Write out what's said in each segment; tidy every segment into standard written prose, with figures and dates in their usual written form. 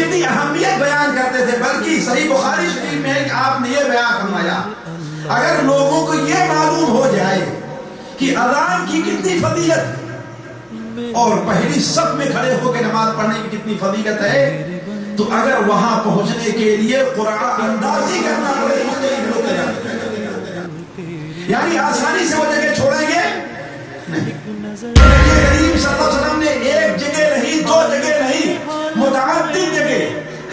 کتنی اہمیت بیان کرتے تھے، بلکہ صحیح بخاری شریف میں کہ آپ نے یہ بیان فرمایا اگر لوگوں کو یہ معلوم ہو جائے کہ اذان کی کتنی فضیلت اور پہلی صف میں کھڑے ہو کے نماز پڑھنے کی کتنی فضیلت ہے، تو اگر وہاں پہنچنے کے لیے قرآن اندازی کرنا پڑے مختلف لوگ یعنی آسانی سے وہ جگہ چھوڑیں گے نہیں۔ نبی کریم صلی اللہ علیہ وسلم نے ایک جگہ نہیں، دو جگہ نہیں، متعدد جگہ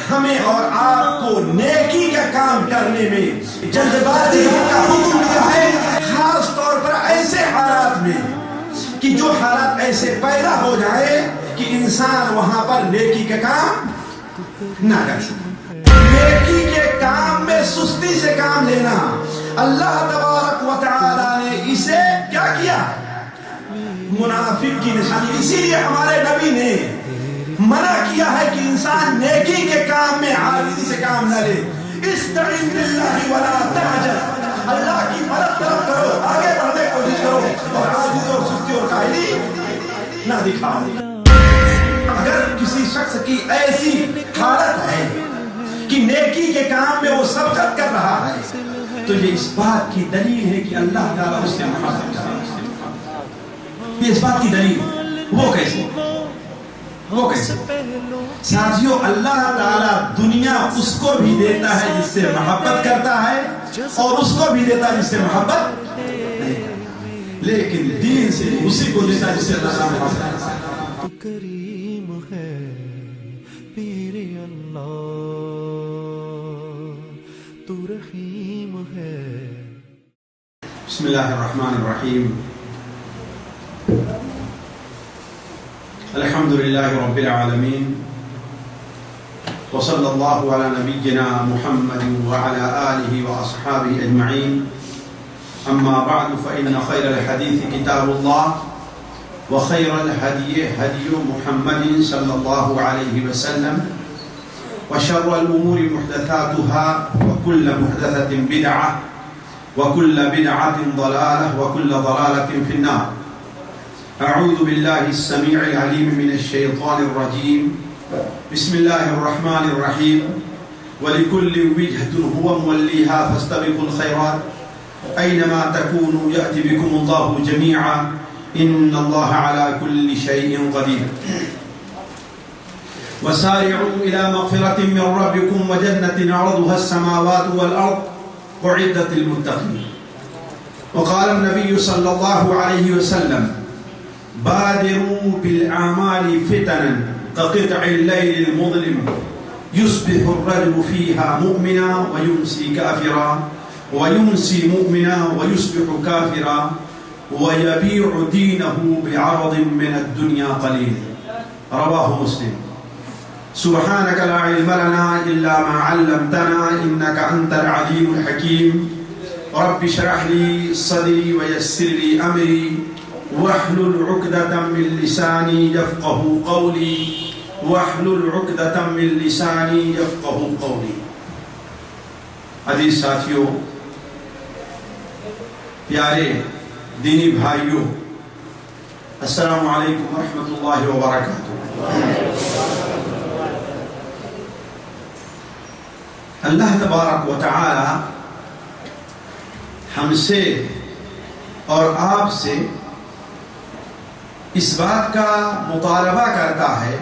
ہمیں اور آپ کو نیکی کا کام کرنے میں جلد بازی کا حکم دیا ہے، خاص طور پر ایسے حالات میں کہ جو حالات ایسے پیدا ہو جائے کہ انسان وہاں پر نیکی کا کام نہ کر سکے۔ نیکی کے کام میں سستی سے کام لینا، اللہ تبارک و تعالی نے اسے کیا کیا؟ منافق کی نشانی۔ اسی لیے ہمارے نبی نے منع کیا ہے کہ انسان نیکی کے کام میں عاجزی سے کام نہ لے۔ استعن باللہ ولا تعجل، اللہ کی مدد طلب کرو، آگے بڑھنے کی کوشش کرو اور عاجزی اور سستی اور کاہلی نہ دکھاؤ۔ اگر کسی شخص کی ایسی حالت ہے کہ نیکی کے کام میں وہ سبقت کر رہا ہے تو یہ اس بات کی دلیل ہے کہ اللہ تعالیٰ اس سے محبت کر رہا ہے۔ یہ اس بات کی دلیل وہ کیسے؟ ساتھیوں، اللہ تعالیٰ دنیا اس کو بھی دیتا ہے جس سے محبت کرتا ہے اور اس کو بھی دیتا ہے جس سے محبت نہیں کرتا، لیکن دین سے اسی کو دیتا ہے جس سے اللہ تعالیٰ محبت کرتا ہے۔ کریم ہے پیر اللہ، تو رحیم ہے۔ بسم اللہ الرحمن الرحیم، الحمد للہ رب العالمین، وصلی اللہ علی نبینا محمد وعلى آلہ واصحابہ اجمعین، اما بعد فإن خیر الحدیث کتاب اللہ وخیر الهدی هدی محمد صلی اللہ علیہ وسلم وشر الامور محدثاتها وكل محدثة بدعة وكل بدعة ضلالة وكل ضلالة في النار۔ اعوذ باللہ السمیع العلیم من الشیطان الرجیم، بسم اللہ الرحمن الرحیم، وَلِكُلِّ وِجْهَةٌ هُوَ مُوَلِّيهَا فَاسْتَبِقُوا الْخَيْرَاتِ أَيْنَمَا تَكُونُوا يَأْتِ بِكُمُ اللَّهُ جَمِيعًا إِنَّ اللَّهَ عَلَى كُلِّ شَيْءٍ قَدِيرٌ۔ وَسَارِعُوا إِلَى مَغْفِرَةٍ مِّن رَّبِّكُمْ وَجَنَّةٍ عَرْضُهَا السَّمَاوَاتُ وَالْأَرْضُ أُعِدَّتْ لِلْمُتَّقِينَ۔ وقال النبي صلى الله عليه وسلم بادروا بالأعمال فتنا كقطع الليل المظلم يصبح الرجل فيها مؤمنا ويمسي كافرا ويمسي مؤمنا ويصبح كافرا ويبيع دينه بعرض من الدنيا قليل۔ رواه مسلم۔ سبحانك لا علم لنا إلا ما علمتنا إنك أنت العليم الحكيم۔ رب اشرح لي صدري ويسر لي أمري واحلل عقدة من لساني يفقه قولي واحلل عقدة من لساني يفقه قولي۔ عزیز ساتھیوں، پیارے دینی بھائیوں، السلام علیکم ورحمۃ اللہ وبرکاتہ۔ اللہ تبارک و تعالی ہم سے اور آپ سے اس بات کا مطالبہ کرتا ہے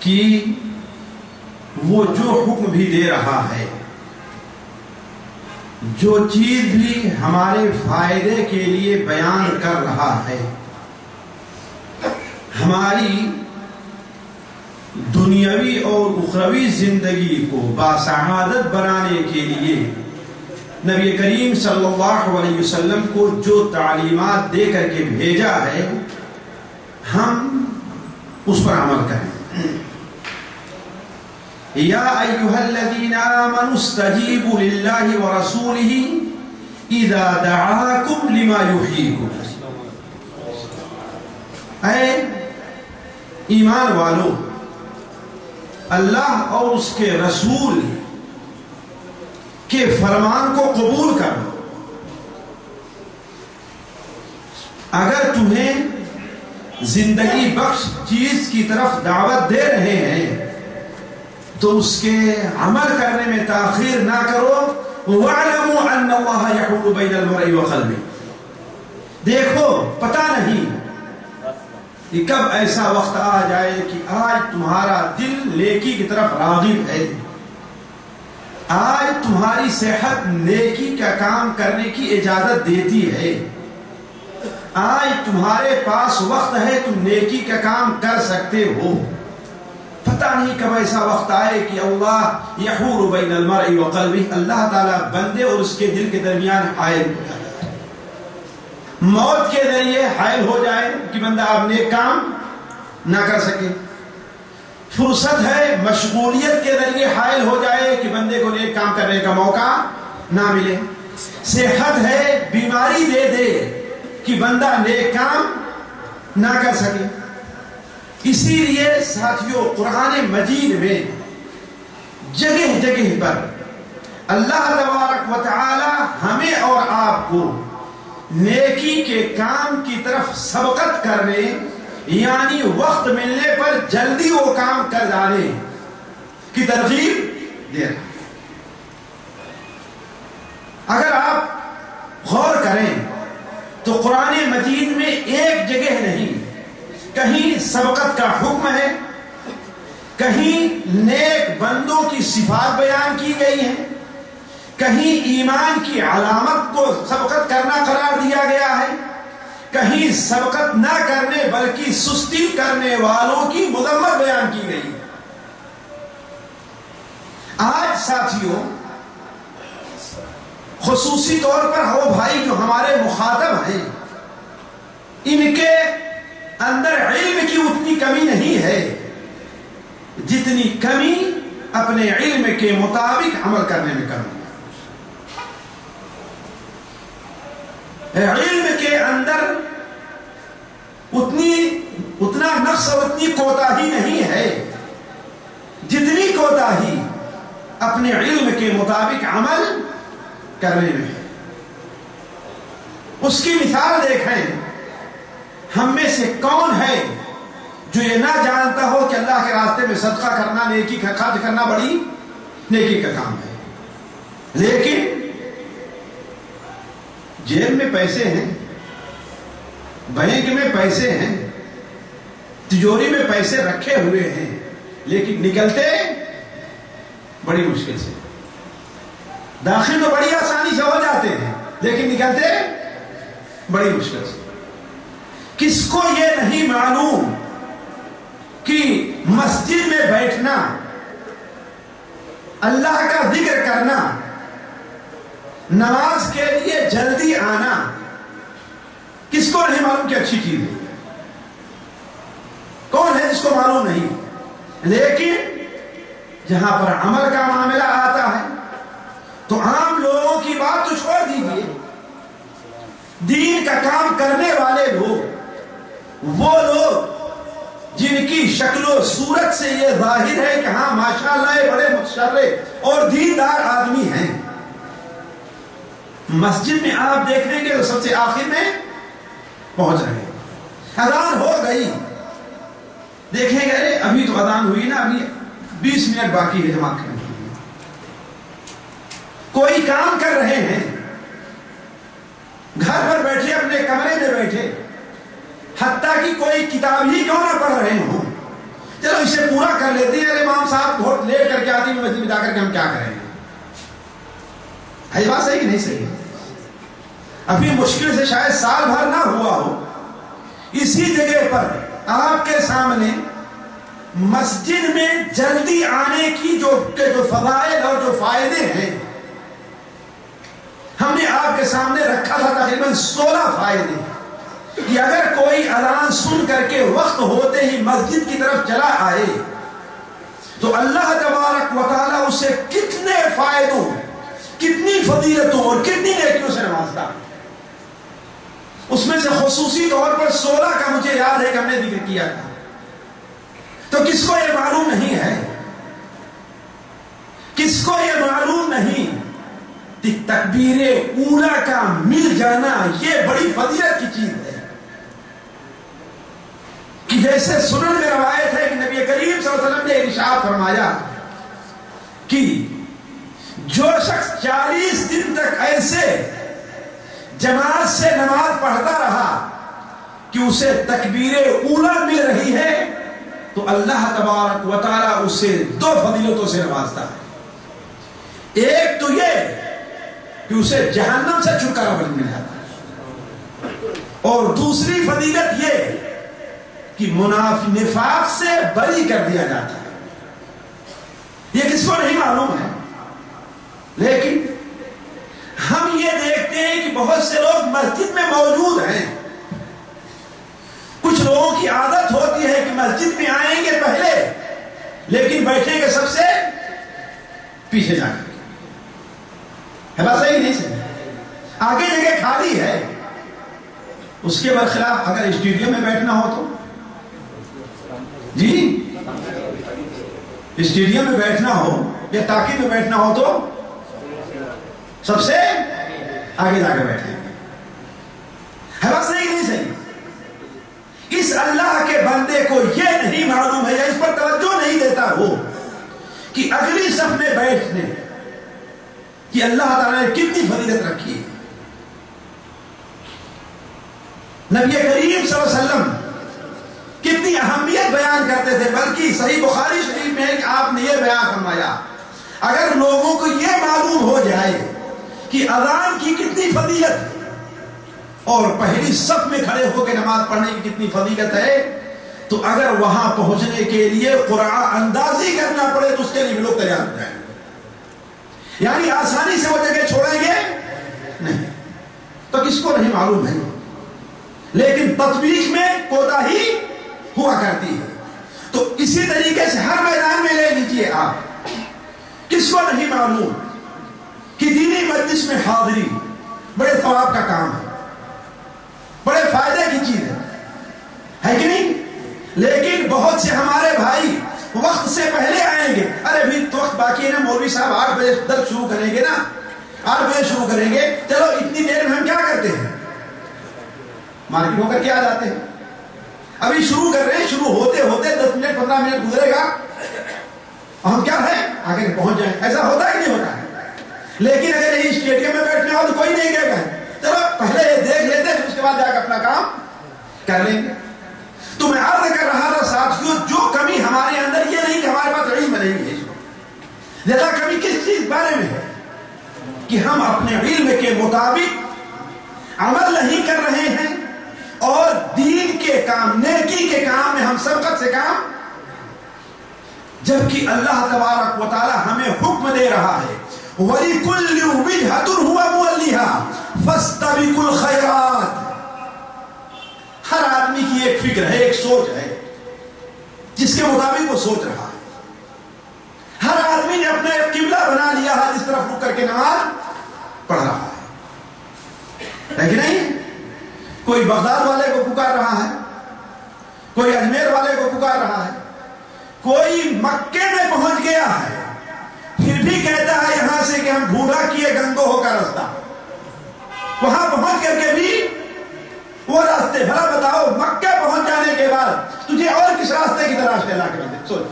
کہ وہ جو حکم بھی دے رہا ہے، جو چیز بھی ہمارے فائدے کے لیے بیان کر رہا ہے، ہماری دنیاوی اور اخروی زندگی کو باسعادت بنانے کے لیے نبی کریم صلی اللہ علیہ وسلم کو جو تعلیمات دے کر کے بھیجا ہے، ہم اس پر عمل کریں۔ یا ایھا الذین آمنوا استجیبوا للہ ورسولہ اذا دعاکم لما یحییکم۔ اے ایمان والو، اللہ اور اس کے رسول کے فرمان کو قبول کرو۔ اگر تمہیں زندگی بخش چیز کی طرف دعوت دے رہے ہیں تو اس کے عمل کرنے میں تاخیر نہ کرو. وَاعْلَمُوا أَنَّ اللَّهَ يَحُولُ بَيْنَ الْمَرْءِ وَقَلْبِهِ. دیکھو پتہ نہیں کہ کب ایسا وقت آ جائے کہ آج تمہارا دل نیکی کی طرف راغب ہے، آج تمہاری صحت نیکی کا کام کرنے کی اجازت دیتی ہے، آج تمہارے پاس وقت ہے تم نیکی کا کام کر سکتے ہو. پتہ نہیں کب ایسا وقت آئے کہ اللہ یحول بین المرء وقلبہ، اللہ تعالیٰ بندے اور اس کے دل کے درمیان حائل ہو جائے، موت کے ذریعے حائل ہو جائے کہ بندہ اب نیک کام نہ کر سکے. فرصت ہے مشغولیت کے ذریعے حائل ہو جائے کہ بندے کو نیک کام کرنے کا موقع نہ ملے. صحت ہے بیماری دے دے کہ بندہ نیک کام نہ کر سکے. اسی لیے ساتھیوں قرآن مجید میں جگہ جگہ پر اللہ تبارک و تعالی ہمیں اور آپ کو نیکی کے کام کی طرف سبقت کرنے، یعنی وقت ملنے پر جلدی وہ کام کر جانے کی ترغیب دے رہا ہے. اگر آپ غور کریں تو قرآن مجید میں ایک جگہ نہیں، کہیں سبقت کا حکم ہے، کہیں نیک بندوں کی صفات بیان کی گئی ہیں، کہیں ایمان کی علامت کو سبقت کرنا قرار دیا گیا ہے، کہیں سبقت نہ کرنے بلکہ سستی کرنے والوں کی مذمت بیان کی گئی ہے. آج ساتھیوں خصوصی طور پر وہ بھائی جو ہمارے مخاطب ہیں، ان کے اندر علم کی اتنی کمی نہیں ہے جتنی کمی اپنے علم کے مطابق عمل کرنے میں کمی ہے. علم کے اندر اتنا نقص اور اتنی کوتاہی نہیں ہے جتنی کوتاہی اپنے علم کے مطابق عمل کرنے میں ہے. اس کی مثال دیکھیں، ہم میں سے کون ہے جو یہ نہ جانتا ہو کہ اللہ کے راستے میں صدقہ کرنا، نیکی کا خرچ کرنا بڑی نیکی کا کام ہے، لیکن جیب میں پیسے ہیں، بینک میں پیسے ہیں، تجوری میں پیسے رکھے ہوئے ہیں، لیکن نکلتے بڑی مشکل سے. داخل تو بڑی آسانی سے ہو جاتے ہیں لیکن نکلتے بڑی مشکل سے. کس کو یہ نہیں معلوم کہ مسجد میں بیٹھنا، اللہ کا ذکر کرنا، نماز کے لیے جلدی آنا، کس کو نہیں معلوم کہ اچھی چیز ہے؟ کون ہے جس کو معلوم نہیں؟ لیکن جہاں پر عمل کا معاملہ آتا ہے تو عام لوگوں کی بات تو چھوڑ دیجیے، دین کا کام کرنے والے لوگ، وہ لوگ جن کی شکل و صورت سے یہ ظاہر ہے کہ ہاں ماشاءاللہ یہ بڑے متشرف اور دیندار آدمی ہیں، مسجد میں آپ دیکھیں گے تو سب سے آخر میں پہنچ رہے ہیں. اذان ہو گئی، دیکھیں گے ارے ابھی تو اذان ہوئی نا، ابھی 20 منٹ باقی ہے جماعت کرنے کے لیے. کوئی کام کر رہے ہیں، گھر پر بیٹھے، اپنے کمرے میں بیٹھے، حتیٰ کہ کوئی کتاب ہی کیوں نہ پڑھ رہے ہوں، چلو اسے پورا کر لیتے ہیں. ارے امام صاحب بہت لیٹ کر کے آتی ہیں مسجد میں، جا کر کے ہم کیا کریں گے؟ ہے بات صحیح کہ نہیں صحیح؟ ابھی مشکل سے شاید سال بھر نہ ہوا ہو، اسی جگہ پر آپ کے سامنے مسجد میں جلدی آنے کی جو فضائل اور جو فائدے ہیں ہم نے آپ کے سامنے رکھا تھا. تقریباً 16 فائدے کہ اگر کوئی اذان سن کر کے وقت ہوتے ہی مسجد کی طرف چلا آئے تو اللہ تبارک و تعالی اسے کتنے فائدوں، کتنی فضیلتوں اور کتنی نیکیوں سے نوازتا. اس میں سے خصوصی طور پر 16 کا مجھے یاد ہے کہ ہم نے ذکر کیا تھا. تو کس کو یہ معلوم نہیں ہے، کس کو یہ معلوم نہیں کہ تکبیر اولا کا مل جانا یہ بڑی فضیلت کی چیز ہے. کہ جیسے سنن میں روایت ہے کہ نبی کریم صلی اللہ علیہ وسلم نے ارشاد فرمایا کہ جو شخص 40 دن تک ایسے جماعت سے نماز پڑھتا رہا کہ اسے تکبیر اولا مل رہی ہے تو اللہ تبارک و تعالی اسے 2 فضیلتوں سے نوازتا ہے. ایک تو یہ کہ اسے جہنم سے چھٹکارا مل جاتا ہے، اور دوسری فضیلت یہ کہ نفاق سے بری کر دیا جاتا ہے. یہ کس کو نہیں معلوم ہے، لیکن ہم یہ دیکھتے ہیں کہ بہت سے لوگ مسجد میں موجود ہیں. کچھ لوگوں کی عادت ہوتی ہے کہ مسجد میں آئیں گے پہلے لیکن بیٹھیں گے سب سے پیچھے جا کر. ہے بات صحیح نہیں صحیح؟ آگے جگہ خالی ہے. اس کے برخلاف اگر اسٹیڈیم میں بیٹھنا ہو تو جی اسٹیڈیم میں بیٹھنا ہو یا ٹاکی میں بیٹھنا ہو تو سب سے آگے جا کے بیٹھیں گے. ہے بات صحیح نہیں صحیح؟ اس اللہ کے بندے کو یہ نہیں معلوم ہے یا اس پر توجہ نہیں دیتا وہ کہ اگلی صف میں بیٹھنے کہ اللہ تعالیٰ نے کتنی فضیلت رکھی ہے. نبی کریم صلی اللہ علیہ وسلم کتنی اہمیت بیان کرتے تھے، بلکہ صحیح بخاری شریف میں ہے کہ آپ نے یہ بیان فرمایا اگر لوگوں کو یہ معلوم ہو جائے کہ اذان کی کتنی فضیلت اور پہلی صف میں کھڑے ہو کے نماز پڑھنے کی کتنی فضیلت ہے تو اگر وہاں پہنچنے کے لیے قرآن اندازی کرنا پڑے تو اس کے لیے بھی لوگ تیار ہو جائیں گے. یعنی آسانی سے وہ جگہ چھوڑیں گے نہیں. تو کس کو نہیں معلوم ہے، لیکن تطبیق میں کوتاہی ہوا کرتی ہے. تو اسی طریقے سے ہر میدان میں لے لیجیے آپ، کس کو نہیں معلوم کہ دینی مجلس میں حاضری بڑے ثواب کا کام ہے، بڑے فائدے کی چیز ہے کہ نہیں؟ لیکن بہت سے ہمارے بھائی وقت سے پہلے آئیں گے. ارے بھی تو وقت باقی ہے نا، مولوی صاحب 8 بجے درس شروع کریں گے نا، 8 بجے شروع کریں گے، چلو اتنی دیر میں ہم کیا کرتے ہیں، مارکیٹ ہو کر کے آ جاتے ہیں. ابھی شروع کر رہے ہیں، شروع ہوتے ہوتے 10 منٹ 15 منٹ گزرے گا اور ہم کیا ہے آگے پہنچ جائیں. ایسا ہوتا ہے کہ نہیں ہوتا ہے؟ لیکن اگر یہی اسٹیڈیم میں بیٹھنا ہو تو کوئی نہیں کہے گا چلو پہلے یہ دیکھ لیتے ہیں، اس کے بعد جا کے اپنا کام کر لیں گے. تو میں عرض کر رہا تھا ساتھیوں، جو کمی ہمارے اندر یہ نہیں کہ ہمارے پاس علم نہیں ہے، زیادہ کمی کس چیز بارے میں ہے کہ ہم اپنے علم کے مطابق عمل نہیں کر رہے ہیں اور دین کے کام، نیکی کے کام میں ہم سبقت سے کام، جبکہ اللہ تبارک و تعالی ہمیں حکم دے رہا ہے وَلِكُلِّ وِجْهَةٌ هُوَ مُوَلِّهَا فَاسْتَبِقُوا الْخَيْرَاتِ. ہر آدمی کی ایک فکر ہے، ایک سوچ ہے جس کے مطابق وہ سوچ رہا ہے. ہر آدمی نے اپنا ایک قبلہ بنا لیا ہے جس طرف رک کر کے نماز پڑھ رہا ہے کہ نہیں؟ کوئی بغداد والے کو پکار رہا ہے، کوئی اجمیر والے کو پکار رہا ہے، کوئی مکے میں پہنچ گیا ہے پھر بھی کہتا ہے یہاں سے کہ ہم ڈھونڈا کیے گنگو ہو کا راستہ، وہاں پہنچ کر کے بھی وہ راستے. بھلا بتاؤ مکہ پہنچ جانے کے بعد تجھے اور کس راستے کی تلاش ہے؟ لا کے بندے سوچ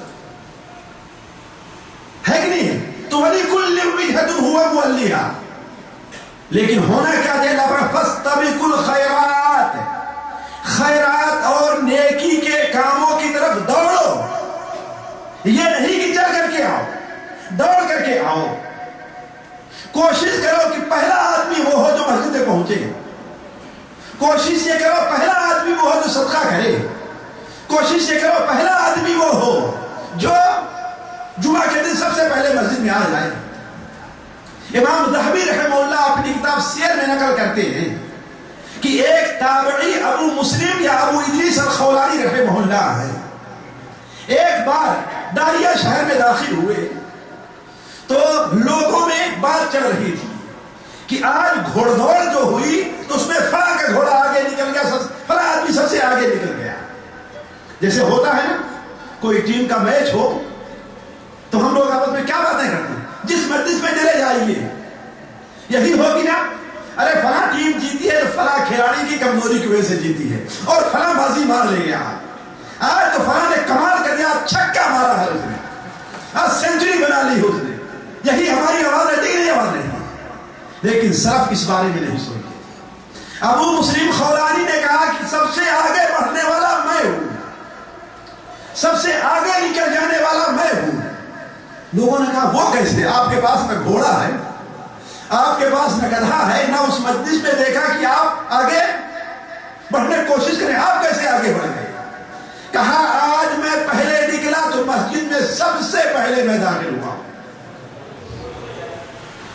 ہے کہ نہیں ہے؟ تو وَلِكُلِّ وِجْهَةٌ هُوَ مُوَلِّهَا. لیکن ہونا کیا چاہیے؟ فَاسْتَبِقُوا الْخَيْرَاتِ، خیرات اور نیکی کے کاموں کی طرف دوڑو. یہ نہیں کہ چل کر کے آؤ، دوڑ کر کے آؤ. کوشش کرو کہ پہلا آدمی وہ ہو جو مسجد میں پہنچے، کوشش یہ کرو پہلا آدمی وہ ہو جو صدقہ کرے، کوشش یہ کرو پہلا آدمی وہ ہو جو جمعہ کے دن سب سے پہلے مسجد میں آ جائے. امام ذہبی رحمہ اللہ اپنی کتاب سیر میں نقل کرتے ہیں کہ ایک تابعی ابو مسلم یا ابو ادریس الخولانی رحمہ اللہ ہے، ایک بار داریہ شہر میں داخل ہوئے تو لوگوں میں ایک بات چل رہی تھی کہ آج گھوڑ دوڑ جو ہوئی تو اس میں فلاں کا گھوڑا آگے نکل گیا، فلاں آدمی سب سے آگے نکل گیا. جیسے ہوتا ہے نا کوئی ٹیم کا میچ ہو تو ہم لوگ آپس میں کیا باتیں کرتے ہیں، جس مجلس میں چلے جائیے یہی ہوگی نا، ارے فلاں ٹیم جیتی ہے تو فلاں کھلاڑی کی کمزوری کی وجہ سے جیتی ہے اور فلاں بازی مار لے گیا، آج تو فلاں نے کمال کر دیا، چھکا مارا ہے اس نے، آج سینچری بنا لی اس نے. یہی ہماری آواز رہتی ہے، نہیں آواز رہتی، لیکن سلف اس بارے میں نہیں سوچتے۔ ابو مسلم خولانی نے کہا کہ سب سے آگے بڑھنے والا میں ہوں، سب سے آگے نکل جانے والا میں ہوں۔ لوگوں نے کہا وہ کیسے؟ آپ کے پاس نہ گھوڑا ہے، آپ کے پاس نہ گدھا ہے، نہ اس مجلس میں دیکھا کہ آپ آگے بڑھنے کی کوشش کریں، آپ کیسے آگے بڑھ گئے؟ کہا آج میں پہلے نکلا تو مسجد میں سب سے پہلے میں داخل ہوا،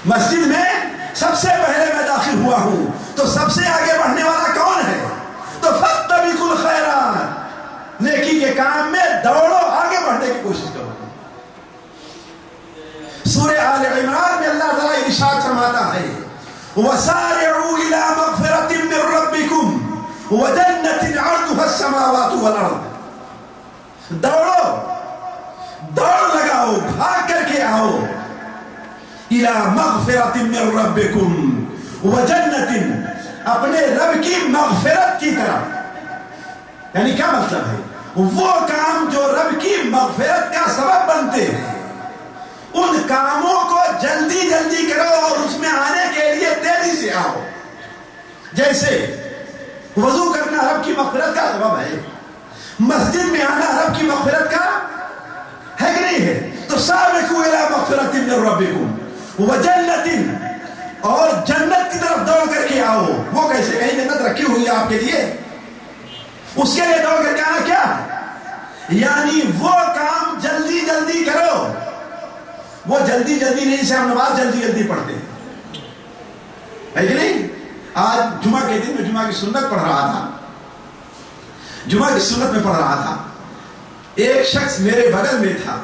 مسجد میں سب سے پہلے میں داخل ہوا ہوں، تو سب سے آگے بڑھنے والا کون ہے؟ تو فاستبقوا الخیرات، نیکی کے کام میں دوڑو، آگے بڑھنے کی کوشش کرو۔ سورہ آل عمران میں اللہ تعالیٰ ارشاد فرماتا ہے وَسَارِعُوا إِلَىٰ مَغْفِرَةٍ مِّن رَّبِّكُمْ وَجَنَّةٍ عَرْضُهَا السَّمَاوَاتُ وَالْأَرْضُ، دوڑو، دوڑ لگاؤ، بھاگ کر کے آؤ، إِلَىٰ مَغْفِرَةٍ مِّن رَّبِّكُمْ وَجَنَّةٍ، اپنے رب کی مغفرت کی طرف۔ یعنی کیا مطلب ہے؟ وہ کام جو رب کی مغفرت کا سبب بنتے ہیں، ان کاموں کو جلدی جلدی کرو اور اس میں آنے کے لیے تیزی سے آؤ۔ جیسے وضو کرنا رب کی مغفرت کا سبب ہے، مسجد میں آنا رب کی مغفرت کا ہے کہ نہیں ہے؟ تو سابقوا الی مغفرۃ من ربکم وجنۃ، اور جنت کی طرف دوڑ کر کے آؤ۔ وہ کیسے؟ کہیں جنت رکھی ہوئی ہے آپ کے لیے، اس کے لیے دوڑ کر کے آنا کیا؟ یعنی وہ کام جلدی جلدی کرو۔ وہ جلدی جلدی نہیں سے ہم نماز جلدی جلدی پڑھتے ہیں، ہے کہ نہیں؟ آج جمعہ کے دن میں جمعہ کی سنت پڑھ رہا تھا، جمعہ کی سنت میں پڑھ رہا تھا، ایک شخص میرے بغل میں تھا،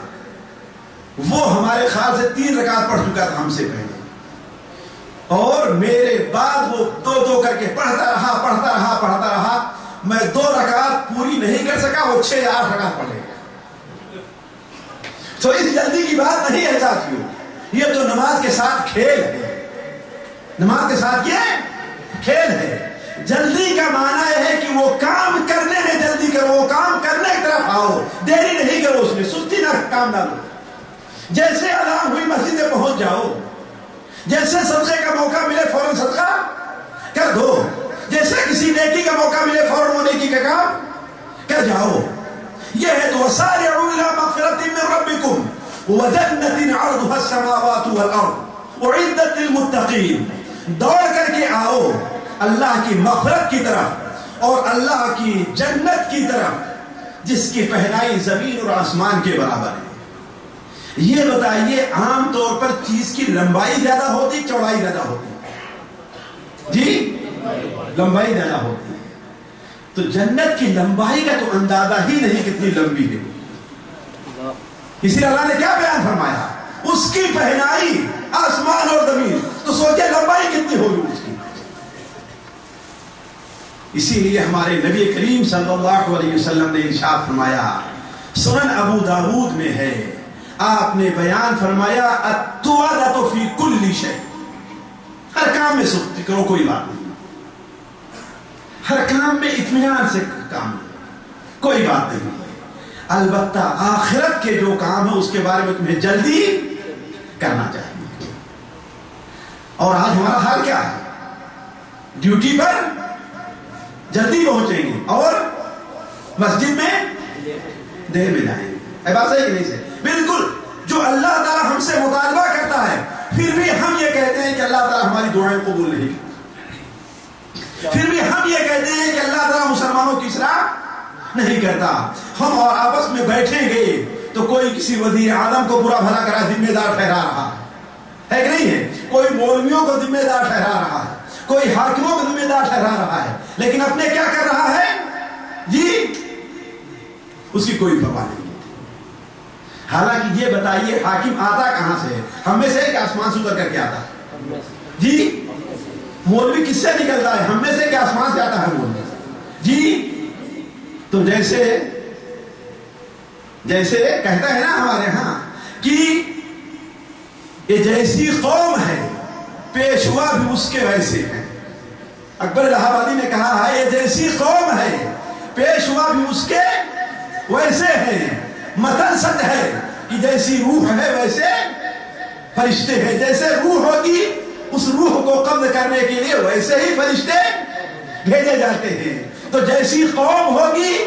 وہ ہمارے خیال سے 3 رکعت پڑھ چکا تھا ہم سے پہلے، اور میرے بعد وہ 2 کر کے پڑھتا رہا، میں 2 رکعت پوری نہیں کر سکا، وہ 6 یا 8 رکعت پڑھے گا۔ تو اس جلدی کی بات نہیں ہے ساتھیوں، یہ تو نماز کے ساتھ کھیل ہے، نماز کے ساتھ یہ کھیل ہے۔ جلدی کا معنی یہ ہے کہ وہ کام کرنے میں جلدی کرو، وہ کام کرنے کی طرف آؤ، دیری نہیں کرو، اس میں سستی نہ کام نہ لو۔ جیسے اذان ہوئی مسجد میں پہنچ جاؤ، جیسے صدقے کا موقع ملے فوراً صدقہ کر دو، جیسے کسی نیکی کا موقع ملے فوراً وہ نیکی کا کام کر جاؤ۔ یہ ہے تو وَسَارِعُوا إِلَىٰ مَغْفِرَةٍ مِّن رَّبِّكُمْ وَجَنَّةٍ عَرْضُهَا السَّمَاوَاتُ وَالْأَرْضُ أُعِدَّتْ لِلْمُتَّقِينَ، دوڑ کر کے آؤ اللہ کی مغفرت کی طرف اور اللہ کی جنت کی طرف، جس کی پہنائی زمین اور آسمان کے برابر ہے۔ یہ بتائیے عام طور پر چیز کی لمبائی زیادہ ہوتی، چوڑائی زیادہ ہوتی؟ جی لمبائی زیادہ ہوتی، تو جنت کی لمبائی کا تو اندازہ ہی نہیں کتنی لمبی ہے، اسی لیے اللہ نے کیا بیان فرمایا؟ اس کی پہنائی آسمان اور زمین، تو سوچے لمبائی کتنی ہوگی اس کی۔ اسی لیے ہمارے نبی کریم صلی اللہ علیہ وسلم نے ارشاد فرمایا، سنن ابو داود میں ہے، آپ نے بیان فرمایا التوادۃ فی کل شیء، ہر کام میں سستی کرو، کوئی بات نہیں، ہر کام میں اطمینان سے کام لو، کوئی بات نہیں، البتہ آخرت کے جو کام ہے اس کے بارے میں تمہیں جلدی کرنا چاہیے۔ اور آج ہمارا حال کیا ہے؟ ڈیوٹی پر جلدی پہنچیں گے اور مسجد میں دیر میں جائیں گے، ہے بات صحیح کہ نہیں سے؟ بالکل، جو اللہ تعالیٰ ہم سے مطالبہ کرتا ہے، پھر بھی ہم یہ کہتے ہیں کہ اللہ تعالیٰ ہماری دعائیں قبول نہیں کرتا، پھر بھی ہم یہ کہتے ہیں کہ اللہ تعالیٰ مسلمانوں کی اصلاح نہیں کرتا۔ ہم اور آپس میں بیٹھیں گے تو کوئی کسی وزیر اعظم کو برا بھلا کرا ذمہ دار ٹھہرا رہا ہے کہ نہیں ہے، کوئی مولویوں کو ذمہ دار ٹھہرا رہا ہے، کوئی حاکموں کو ذمہ دار ٹھہرا رہا ہے، لیکن اپنے کیا کر رہا ہے جی؟ اس کی کوئی پرواہ نہیں۔ حالانکہ یہ بتائیے حاکم آتا کہاں سے ہے؟ ہم میں سے کہ آسمان سے اتر کر کے آتا جی؟ مولوی کس سے نکلتا ہے؟ ہم میں سے کہ آسمان سے آتا ہے مولوی جی؟ تو جیسے کہتا ہے نا ہمارے ہاں کہ یہ جیسی قوم ہے پیشوا بھی اس کے ویسے ہیں۔ اکبر الہ آبادی نے کہا ہے یہ جیسی قوم ہے پیشوا بھی اس کے ویسے ہیں، متن سچ ہے کہ جیسی روح ہے ویسے فرشتے ہیں. جیسے روح ہوگی اس روح کو قبض کرنے کے لیے ویسے ہی فرشتے بھیجے جاتے ہیں. تو جیسی قوم ہوگی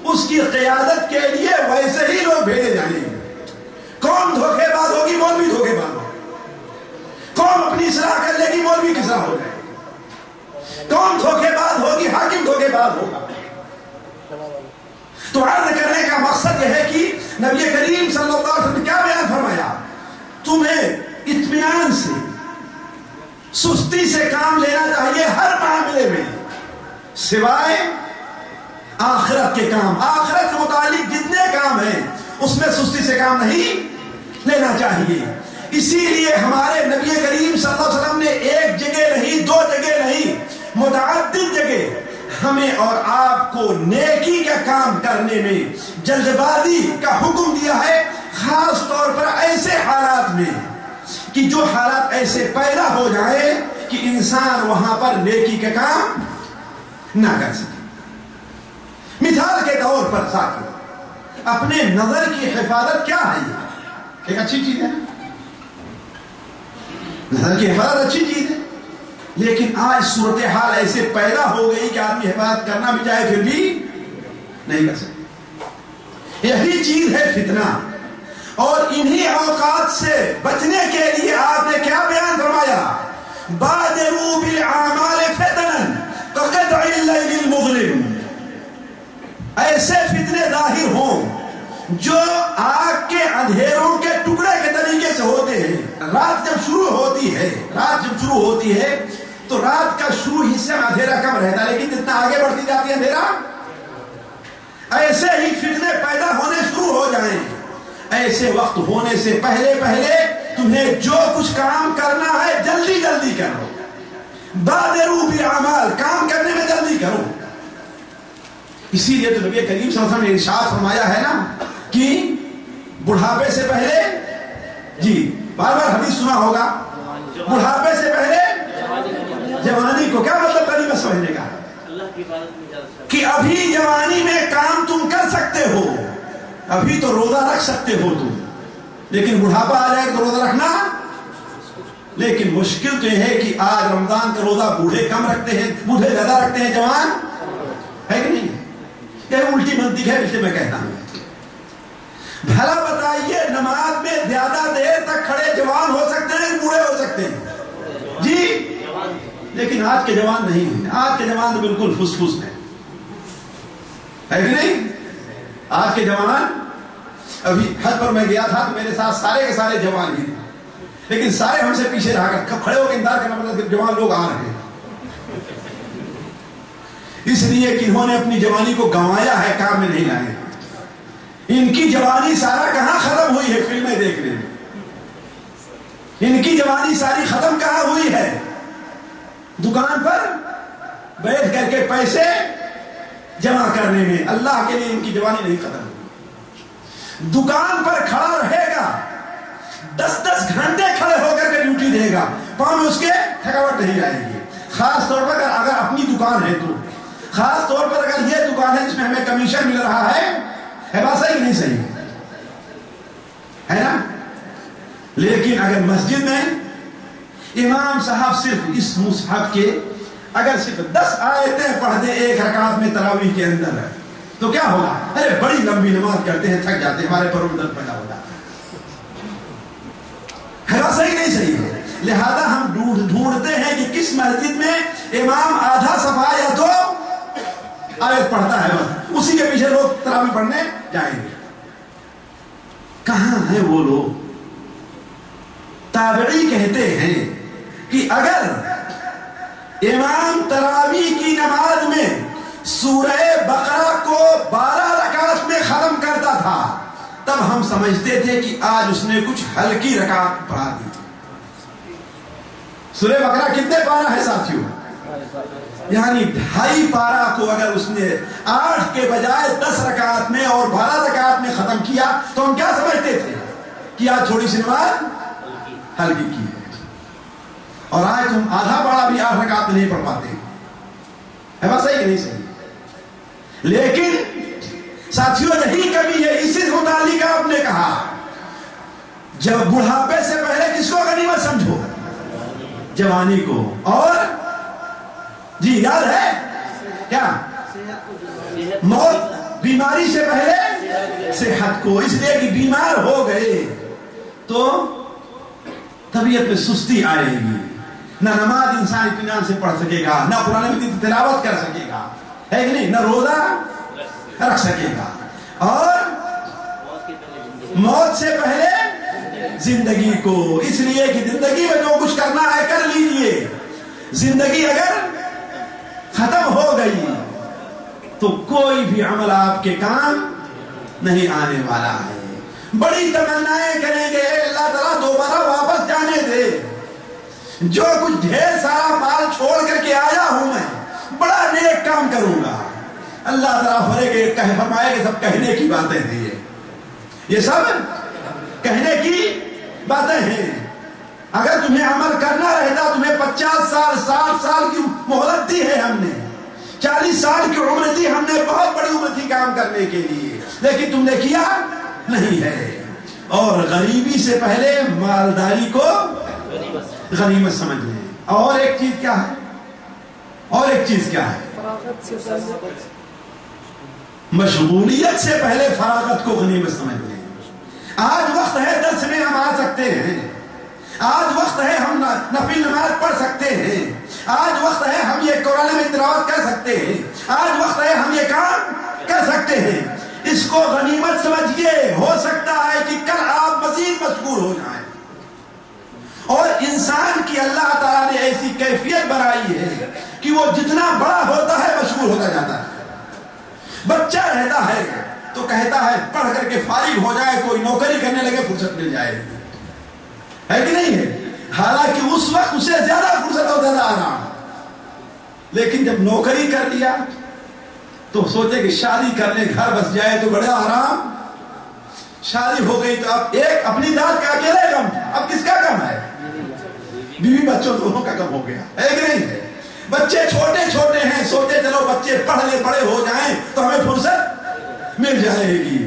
اس کی قیادت کے لیے ویسے ہی لوگ بھیجے جائیں گے. قوم دھوکے باز ہوگی مولوی دھوکے باز ہوگا. قوم اپنی اصلاح کر لے گی مولوی کی اصلاح ہو جائے گی. قوم دھوکے باز ہوگی حاکم دھوکے باز ہوگا. تو عرض کرنے کا مقصد یہ ہے کہ نبی کریم صلی اللہ علیہ وسلم نے کیا بیان فرمایا؟ تمہیں اطمینان سے سستی سے کام لینا چاہیے ہر معاملے میں سوائے آخرت کے کام. آخرت سے متعلق جتنے کام ہیں اس میں سستی سے کام نہیں لینا چاہیے. اسی لیے ہمارے نبی کریم صلی اللہ علیہ وسلم نے ایک جگہ نہیں دو جگہ نہیں متعدد جگہ ہمیں اور آپ کو نیکی کا کام کرنے میں جلد بازی کا حکم دیا ہے. خاص طور پر ایسے حالات میں کہ جو حالات ایسے پیدا ہو جائیں کہ انسان وہاں پر نیکی کا کام نہ کر سکے. مثال کے طور پر ساتھیوں اپنے نظر کی حفاظت کیا ہے؟ یہ ایک اچھی چیز ہے. نظر کی حفاظت اچھی چیز ہے لیکن آج صورتحال ایسے پیدا ہو گئی کہ آدمی حفاظت کرنا بھی چاہے پھر بھی نہیں کر سکتے. یہی چیز ہے فتنہ. اور انہی اوقات سے بچنے کے لیے آپ نے کیا بیان فرمایا؟ بادروا بالاعمال فتنا كقطع الليل المظلم. ایسے فتنے ظاہر ہوں جو آگ کے اندھیروں کے ٹکڑے کے طریقے سے ہوتے ہیں. رات جب شروع ہوتی ہے تو رات کا شروع حصے میں اندھیرا کم رہتا ہے لیکن جتنا آگے بڑھتی جاتی ہے اندھیرا. ایسے ہی فتنے پیدا ہونے شروع ہو جائیں. ایسے وقت ہونے سے پہلے تمہیں جو کچھ کام کرنا ہے جلدی جلدی کرو. بادروا بالاعمال، کام کرنے میں جلدی کرو. اسی لیے تو نبی کریم صلی اللہ علیہ وسلم نے ارشاد فرمایا ہے نا کہ بڑھاپے سے پہلے، جی بار بار حدیث سنا ہوگا، بڑھاپے سے پہلے جوانی کو. کیا مطلب غنیمت سمجھنے کا؟ کہ ابھی جوانی میں کام تم کر سکتے ہو، ابھی تو روزہ رکھ سکتے ہو تم، لیکن بڑھاپا آ جائے تو روزہ رکھنا. لیکن مشکل تو یہ ہے کہ آج رمضان کا روزہ بوڑھے کم رکھتے ہیں، بوڑھے زیادہ رکھتے ہیں، جوان ہے کہ نہیں؟ یہ الٹی منطق ہے اسے میں کہتا ہوں. بھلا بتائیے نماز میں زیادہ دیر تک کھڑے جوان ہو سکتے ہیں بوڑھے ہو سکتے ہیں؟ جی لیکن آج کے جوان نہیں ہیں. آج کے جوان تو بالکل فس فس ہیں، ہے کہ نہیں؟ آج کے جوان، ابھی حج پر میں گیا تھا تو میرے ساتھ سارے کے سارے جوان ہی تھے لیکن سارے ہم سے پیچھے رہا کر کھڑے ہو کے انتظار کرنا پڑتا کہ جوان لوگ آ رہے ہیں. اس لیے کہ انہوں نے اپنی جوانی کو گنوایا ہے، کام میں نہیں لائے. ان کی جوانی سارا کہاں ختم ہوئی ہے؟ فلمیں دیکھنے میں. ان کی جوانی ساری ختم کہاں ہوئی ہے؟ دکان پر بیٹھ کر کے پیسے جمع کرنے میں. اللہ کے لیے ان کی جوانی نہیں ختم ہوئی. دکان پر کھڑا رہے گا، 10 گھنٹے کھڑے ہو کر کے ڈیوٹی دے گا، پاؤں میں اس کے تھکاوٹ نہیں آئے گی. خاص طور پر اگر اپنی دکان ہے تو، خاص طور پر اگر یہ دکان ہے جس میں ہمیں کمیشن مل رہا ہے بات صحیح نہیں صحیح ہے نا؟ لیکن اگر مسجد میں امام صاحب صرف اس مصحف کے اگر صرف 10 آیتیں پڑھ دیں ایک رکعت میں تراویح کے اندر ہے تو کیا ہوگا؟ ارے بڑی لمبی نماز کرتے ہیں، تھک جاتے ہیں، ہمارے پر درد پیدا ہو جاتا ہے. بات صحیح نہیں صحیح ہے. لہذا ہم ڈھونڈتے ہیں کہ کس مسجد میں امام آدھا صفحہ یا 2 آیت پڑھتا ہے، بس اسی کے پیچھے لوگ تراویح پڑھنے جائیں گے. کہاں ہیں وہ لوگ؟ تابعی کہتے ہیں کہ اگر امام تراویح کی نماز میں سورہ بقرہ کو 12 رکعت میں ختم کرتا تھا تب ہم سمجھتے تھے کہ آج اس نے کچھ ہلکی رکعت پڑھا دی. سورہ بقرہ کتنے پارہ ہے ساتھیوں؟ یعنی 2.5 پارہ کو اگر اس نے 8 کے بجائے 10 رکعت میں اور 12 رکعت میں ختم کیا تو ہم کیا سمجھتے تھے کہ آج تھوڑی سی نماز ہلکی کی ہے. اور آج تم آدھا پارہ بھی 8 رکعت میں نہیں پڑھ پاتے. ہے بات صحیح کہ نہیں صحیح؟ لیکن ساتھیوں یہی کمی ہے. اسی سے متعلق آپ نے کہا جب بڑھاپے سے پہلے کس کو غنیمت سمجھو؟ جوانی کو. اور جی یاد ہے کیا؟ موت بیماری سے پہلے صحت کو. اس لیے کہ بیمار ہو گئے تو طبیعت میں سستی آئے گی, نہ نماز انسان اطمینان سے پڑھ سکے گا, نہ قرآن مجید کی تلاوت کر سکے گا, ہے کہ نہیں, نہ روزہ رکھ سکے گا. اور موت سے پہلے زندگی کو, اس لیے کہ زندگی میں جو کچھ کرنا ہے کر لیجئے. زندگی اگر ختم ہو گئی تو کوئی بھی عمل آپ کے کام نہیں آنے والا ہے. بڑی تمنائیں کریں گے اللہ تعالیٰ دوبارہ واپس جانے دے, جو کچھ ڈھیر سارا مال چھوڑ کر کے آیا ہوں میں بڑا نیک کام کروں گا. اللہ تعالیٰ فرمائے کہ سب کہنے کی باتیں ہیں, یہ سب کہنے کی باتیں ہیں. اگر تمہیں عمل کرنا رہتا, تمہیں 50 سال 60 سال کی مہلت دی ہے ہم نے, 40 سال کی عمر دی ہم نے, بہت بڑی عمر تھی کام کرنے کے لیے, لیکن تم نے کیا نہیں ہے. اور غریبی سے پہلے مالداری کو غنیمت سمجھ لیں. اور ایک چیز کیا ہے, اور ایک چیز کیا ہے, مشغولیت سے پہلے فراغت کو غنیمت سمجھ لیں. آج وقت ہے درس میں ہم آ سکتے ہیں, آج وقت ہے ہم نفل نماز پڑھ سکتے ہیں, آج وقت ہے ہم یہ قرآن میں تلاوت کر سکتے ہیں, آج وقت ہے ہم یہ کام کر سکتے ہیں. اس کو غنیمت سمجھیے. ہو سکتا ہے کہ کل آپ مزید مشغول ہو جائیں. اور انسان کی اللہ تعالیٰ نے ایسی کیفیت بنائی ہے کہ وہ جتنا بڑا ہوتا ہے مشغول ہوتا جاتا ہے. بچہ رہتا ہے تو کہتا ہے پڑھ کر کے فارغ ہو جائے, کوئی نوکری کرنے لگے فرصت مل جائے, ہے کہ نہیں ہے؟ حالانکہ اس وقت اسے زیادہ فرصت اور زیادہ آرام. لیکن جب نوکری کر لیا تو سوچے کہ شادی کرنے گھر بس جائے تو بڑا آرام. شادی ہو گئی تو اب ایک اپنی ذات کا اکیلے غم, اب کس کا غم ہے؟ بیوی بچوں دونوں کا غم ہو گیا, ہے کہ نہیں ہے؟ بچے چھوٹے چھوٹے ہیں, سوچے چلو بچے پڑھ لے بڑے ہو جائیں تو ہمیں فرصت مل جائے گی.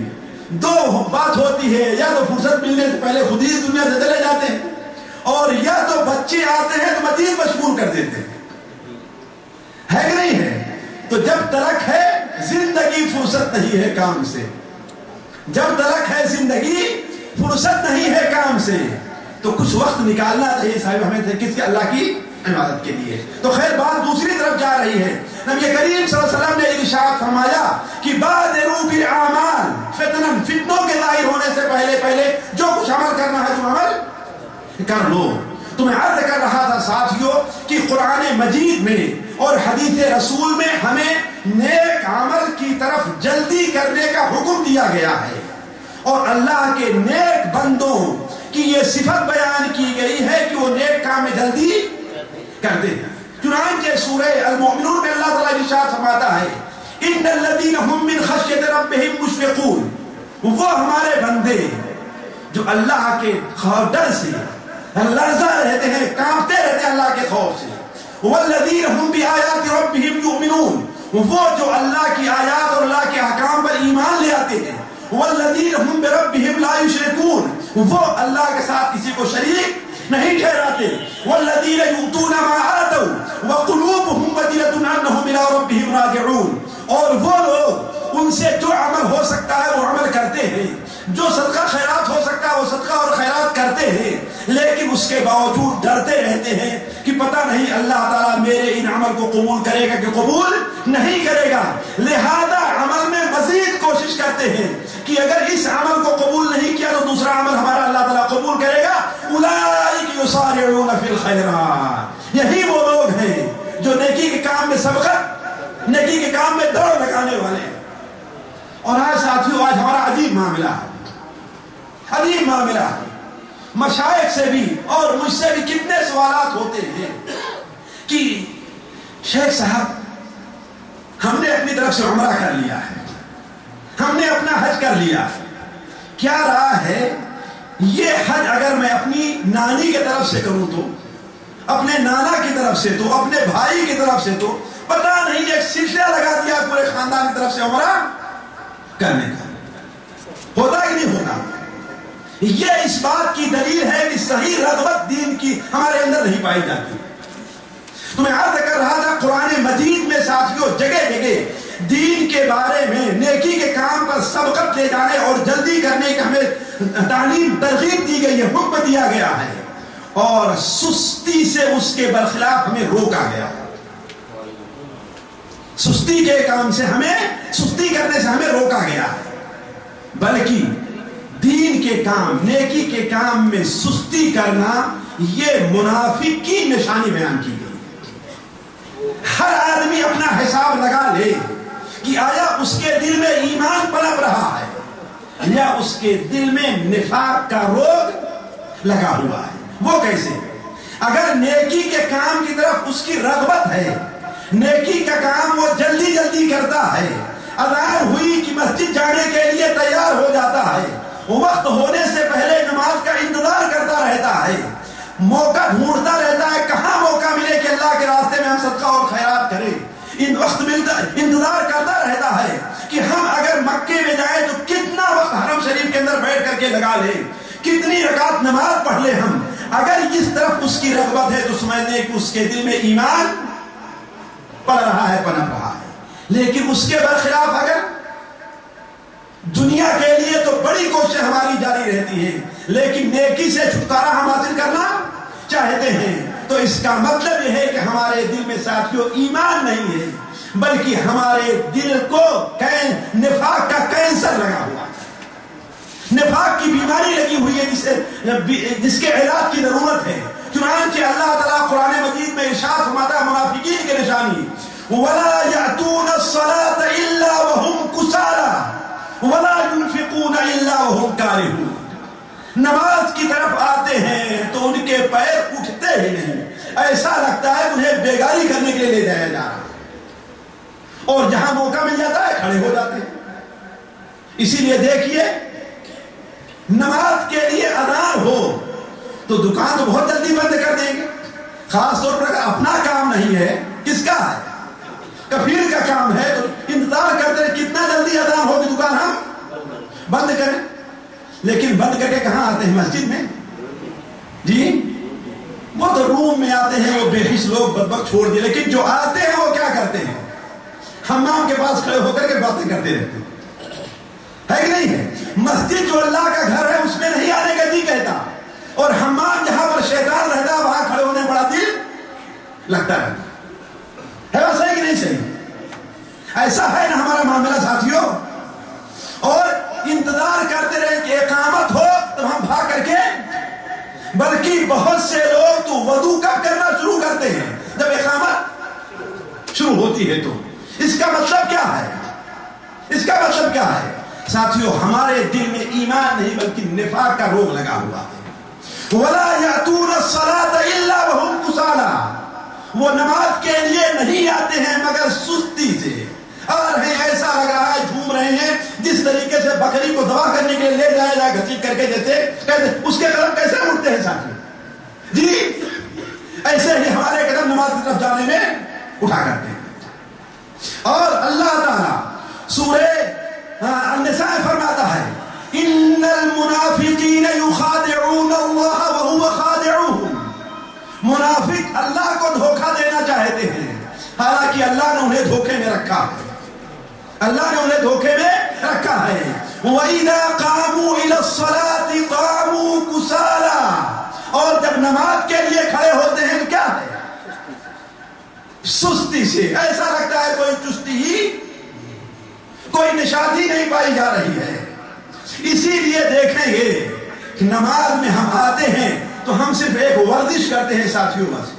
دو بات ہوتی ہے, یا تو فرصت ملنے سے پہلے خود ہی اس دنیا سے چلے جاتے ہیں, اور یا تو بچے آتے ہیں تو مزید مشغول کر دیتے ہیں, ہے کہ نہیں ہے؟ تو جب تلک ہے زندگی فرصت نہیں ہے کام سے, جب تلک ہے زندگی فرصت نہیں ہے کام سے, تو کچھ وقت نکالنا چاہیے صاحب ہمیں سے, کس کے؟ اللہ کی عبادت کے لیے. تو خیر بات دوسری طرف جا رہی ہے. نبی کریم صلی اللہ علیہ وسلم نے ارشاد فرمایا کہ بادروا بالاعمال فتنا, فتنوں کے ظاہر ہونے سے پہلے جو کچھ عمل کرنا ہے تم عمل کر لو. تو میں عرض کر رہا تھا ساتھیوں کہ قرآن مجید میں اور حدیث رسول میں ہمیں نیک عمل کی طرف جلدی کرنے کا حکم دیا گیا ہے, اور اللہ کے نیک بندوں کی یہ صفت بیان کی گئی ہے کہ وہ نیک کام میں جلدی کرتے ہیں. چنانچہ سورہ المؤمنون میں اللہ تعالیٰ ارشاد فرماتا ہے ان الذین هم من خشیۃ ربهم مشفقون, وہ ہمارے بندے جو اللہ کے ڈر سے لرزہ رہتے ہیں, کانپتے رہتے ہیں اللہ کے خوف سے. والذین هم بآیات ربهم یؤمنون, وہ جو اللہ کی آیات اور اللہ کے احکام پر ایمان لے آتے ہیں. والذین هم بربهم لا یشرکون, وہ اللہ کے ساتھ کسی کو شریک نہیں ٹھہراتے. والذین یؤتون ما آتوا وقلوبهم وجلۃ انهم الی ربهم راجعون, اور وہ لوگ ان سے جو عمل ہو سکتا ہے وہ عمل کرتے ہیں, جو صدقہ خیرات ہو سکتا ہے وہ صدقہ اور خیرات کرتے ہیں, لیکن اس کے باوجود ڈرتے رہتے ہیں کہ پتہ نہیں اللہ تعالیٰ میرے ان عمل کو قبول کرے گا کہ قبول نہیں کرے گا. لہذا عمل میں مزید کوشش کرتے ہیں کہ اگر اس عمل کو قبول نہیں کیا تو دوسرا عمل ہمارا اللہ تعالیٰ قبول کرے گا. اولئک یسارعون فی الخیرات, یہی وہ لوگ ہیں جو نیکی کے کام میں سبقت, نیکی کے کام میں دوڑ لگانے والے ہیں. اور آج ساتھیوں آج ہمارا عجیب معاملہ ہے, عجیب معاملہ ہے. مشائخ سے بھی اور مجھ سے بھی کتنے سوالات ہوتے ہیں کہ شیخ صاحب ہم نے اپنی طرف سے عمرہ کر لیا ہے, ہم نے اپنا حج کر لیا, کیا رہا ہے یہ حج اگر میں اپنی نانی کی طرف سے کروں تو, اپنے نانا کی طرف سے تو, اپنے بھائی کی طرف سے تو, پتہ نہیں ایک سلسلہ لگا دیا پورے خاندان کی طرف سے عمرہ کرنے کا, ہوتا کہ نہیں ہوتا؟ یہ اس بات کی دلیل ہے کہ صحیح رغبت دین کی ہمارے اندر نہیں پائی جاتی. تو میں عرض کر رہا تھا قرآن مجید میں ساتھیوں جگہ جگہ دین کے بارے میں نیکی کے کام پر سبقت لے جانے اور جلدی کرنے کا ہمیں تعلیم ترغیب دی گئی ہے، حکم دیا گیا ہے، اور سستی سے اس کے برخلاف ہمیں روکا گیا ہے. سستی کے کام سے سستی کرنے سے ہمیں روکا گیا ہے، بلکہ دین کے کام نیکی کے کام میں سستی کرنا یہ منافق کی نشانی بیان کی گئی. ہر آدمی اپنا حساب لگا لے کہ آیا اس کے دل میں ایمان پنپ رہا ہے یا اس کے دل میں نفاق کا روگ لگا ہوا ہے. وہ کیسے؟ اگر نیکی کے کام کی طرف اس کی رغبت ہے، نیکی کا کام وہ جلدی جلدی کرتا ہے، اذان ہوئی کہ مسجد جانے کے لیے تیار ہو جاتا ہے، وقت ہونے سے پہلے نماز کا انتظار کرتا رہتا ہے، موقع ڈھونڈتا رہتا ہے کہاں موقع ملے کہ اللہ کے راستے میں ہم صدقہ اور خیرات کریں، انتظار کرتا رہتا ہے کہ ہم اگر مکے میں جائیں تو کتنا وقت حرم شریف کے اندر بیٹھ کر کے لگا لیں، کتنی رکعت نماز پڑھ لیں ہم. اگر اس طرف اس کی رغبت ہے تو سمجھ لیں کہ اس کے دل میں ایمان پڑ رہا ہے، پنپ رہا ہے. لیکن اس کے برخلاف اگر دنیا کے لیے تو بڑی کوشش ہماری جاری رہتی ہے، لیکن نیکی سے چھٹکارا ہم حاصل کرنا چاہتے ہیں، تو اس کا مطلب یہ ہے کہ ہمارے دل میں ساتھیوں ایمان نہیں ہے، بلکہ ہمارے دل کو نفاق کا کینسر لگا ہوا ہے، نفاق کی بیماری لگی ہوئی ہے جس کے علاج کی ضرورت ہے. چنانچہ اللہ تعالیٰ قرآن مجید میں ارشاد فرماتا ہے منافقین کی نشانی وَلَا يَأْتُونَ الصَّلَاةَ إِلَّا وَهُمْ كُسَالَىٰ وَلَا يُنْفِقُونَ إِلَّا وَهُمْ كَارِهُونَ. نماز کی طرف آتے ہیں تو ان کے پیر اٹھتے ہی نہیں، ایسا لگتا ہے انہیں بیگاری کرنے کے لیے لے جایا جا رہا ہے، اور جہاں موقع مل جاتا ہے کھڑے ہو جاتے ہیں. اسی لیے دیکھیے نماز کے لیے اذان ہو تو دکان تو بہت جلدی بند کر دیں گے، خاص طور پر اگر اپنا کام نہیں ہے، کس کا ہے؟ کفیل کا کام ہے، تو انتظار کرتے ہیں کتنا جلدی اذان ہو کہ دکان ہم بند کریں. لیکن بند کر کے کہاں آتے ہیں؟ مسجد میں. جی وہ تو روم میں آتے ہیں، وہ بے حس لوگ بدبخت چھوڑ دیے، لیکن جو آتے ہیں وہ کیا کرتے ہیں؟ حمام کے پاس کھڑے ہو کر کے باتیں کرتے رہتے ہیں، ہے کہ نہیں ہے؟ مسجد جو اللہ کا گھر ہے اس میں نہیں آنے کا جی کہتا، اور حمام جہاں پر شیطان رہتا ہے وہاں کھڑے ہونے بڑا دل لگتا رہتا ہے. ویسا ہے کہ نہیں صحیح؟ ایسا ہے نا ہمارا معاملہ ساتھیوں. اور انتظار کرتے رہے کہ اقامت ہو تو ہم بھاگ کر کے، بلکہ بہت سے لوگ تو وضو کب کرنا شروع کرتے ہیں؟ جب اقامت شروع ہوتی ہے. تو اس کا مطلب کیا ہے؟ اس کا مطلب کیا ہے ساتھیوں؟ ہمارے دل میں ایمان نہیں بلکہ نفاق کا روگ لگا ہوا ہے. وَلَا يَأْتُونَ الصَّلَاةَ إِلَّا وَهُمْ كُسَالَىٰ. وہ نماز کے لیے نہیں آتے ہیں مگر سستی سے آ رہے ہیں، ایسا لگ رہا ہے جھوم رہے ہیں جس طریقے سے بکری کو ذبح کرنے کے لیے لے جایا جائے گھسیٹ کر کے، جیسے اس کے قدم کیسے اٹھتے ہیں ساتھی جی، ایسے ہی ہمارے قدم نماز کی طرف جانے میں اٹھا کرتے ہیں. اور اللہ تعالیٰ سورہ النساء فرماتا ہے ان المنافقین یخادعون اللہ وهو خادعوہم. منافق اللہ کو دھوکہ دینا چاہتے ہیں، حالانکہ اللہ نے انہیں دھوکے میں رکھا ہے، اللہ نے انہیں دھوکے میں رکھا ہے. وَإِذَا قَامُوا إِلَى الصَّلَاةِ قَامُوا كُسَالَىٰ. اور جب نماز کے لیے کھڑے ہوتے ہیں تو کیا ہے؟ سستی سے، ایسا لگتا ہے کوئی چستی ہی، کوئی نشاطی نہیں پائی جا رہی ہے. اسی لیے دیکھیں گے کہ نماز میں ہم آتے ہیں تو ہم صرف ایک ورزش کرتے ہیں ساتھیوں بس،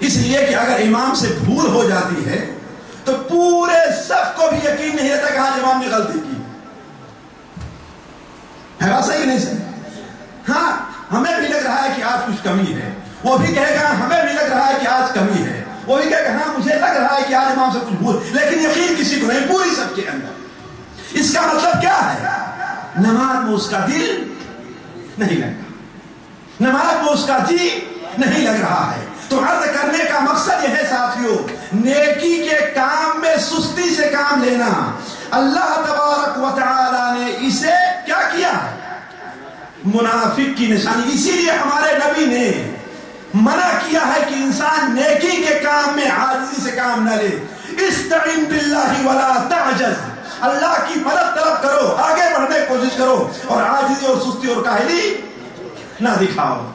اس لیے کہ اگر امام سے بھول ہو جاتی ہے تو پورے صف کو بھی یقین نہیں رہتا کہ ہاں امام نے غلطی کی ہے. بات صحیح نہیں صحیح؟ ہاں ہمیں بھی لگ رہا ہے کہ آج کچھ کمی ہے، وہ بھی کہے گا ہمیں بھی لگ رہا ہے کہ آج کمی ہے، وہ بھی کہے گا ہاں مجھے لگ رہا ہے کہ آج امام سے کچھ بھول، لیکن یقین کسی کو نہیں، پوری صف کے اندر. اس کا مطلب کیا ہے؟ نماز میں اس کا دل نہیں لگ رہا، نماز میں اس کا جی نہیں لگ رہا ہے. تو عرض کرنے کا مقصد یہ ہے ساتھیوں، نیکی کے کام میں سستی سے کام لینا. اللہ تبارک و تعالی نے اسے کیا کیا ہے؟ منافق کی نشانی. اسی لیے ہمارے نبی نے منع کیا ہے کہ انسان نیکی کے کام میں عاجزی سے کام نہ لے. استعن باللہ ولا تعجز، اللہ کی مدد طلب کرو، آگے بڑھنے کی کوشش کرو، اور عاجزی اور سستی اور کاہلی نہ دکھاؤ.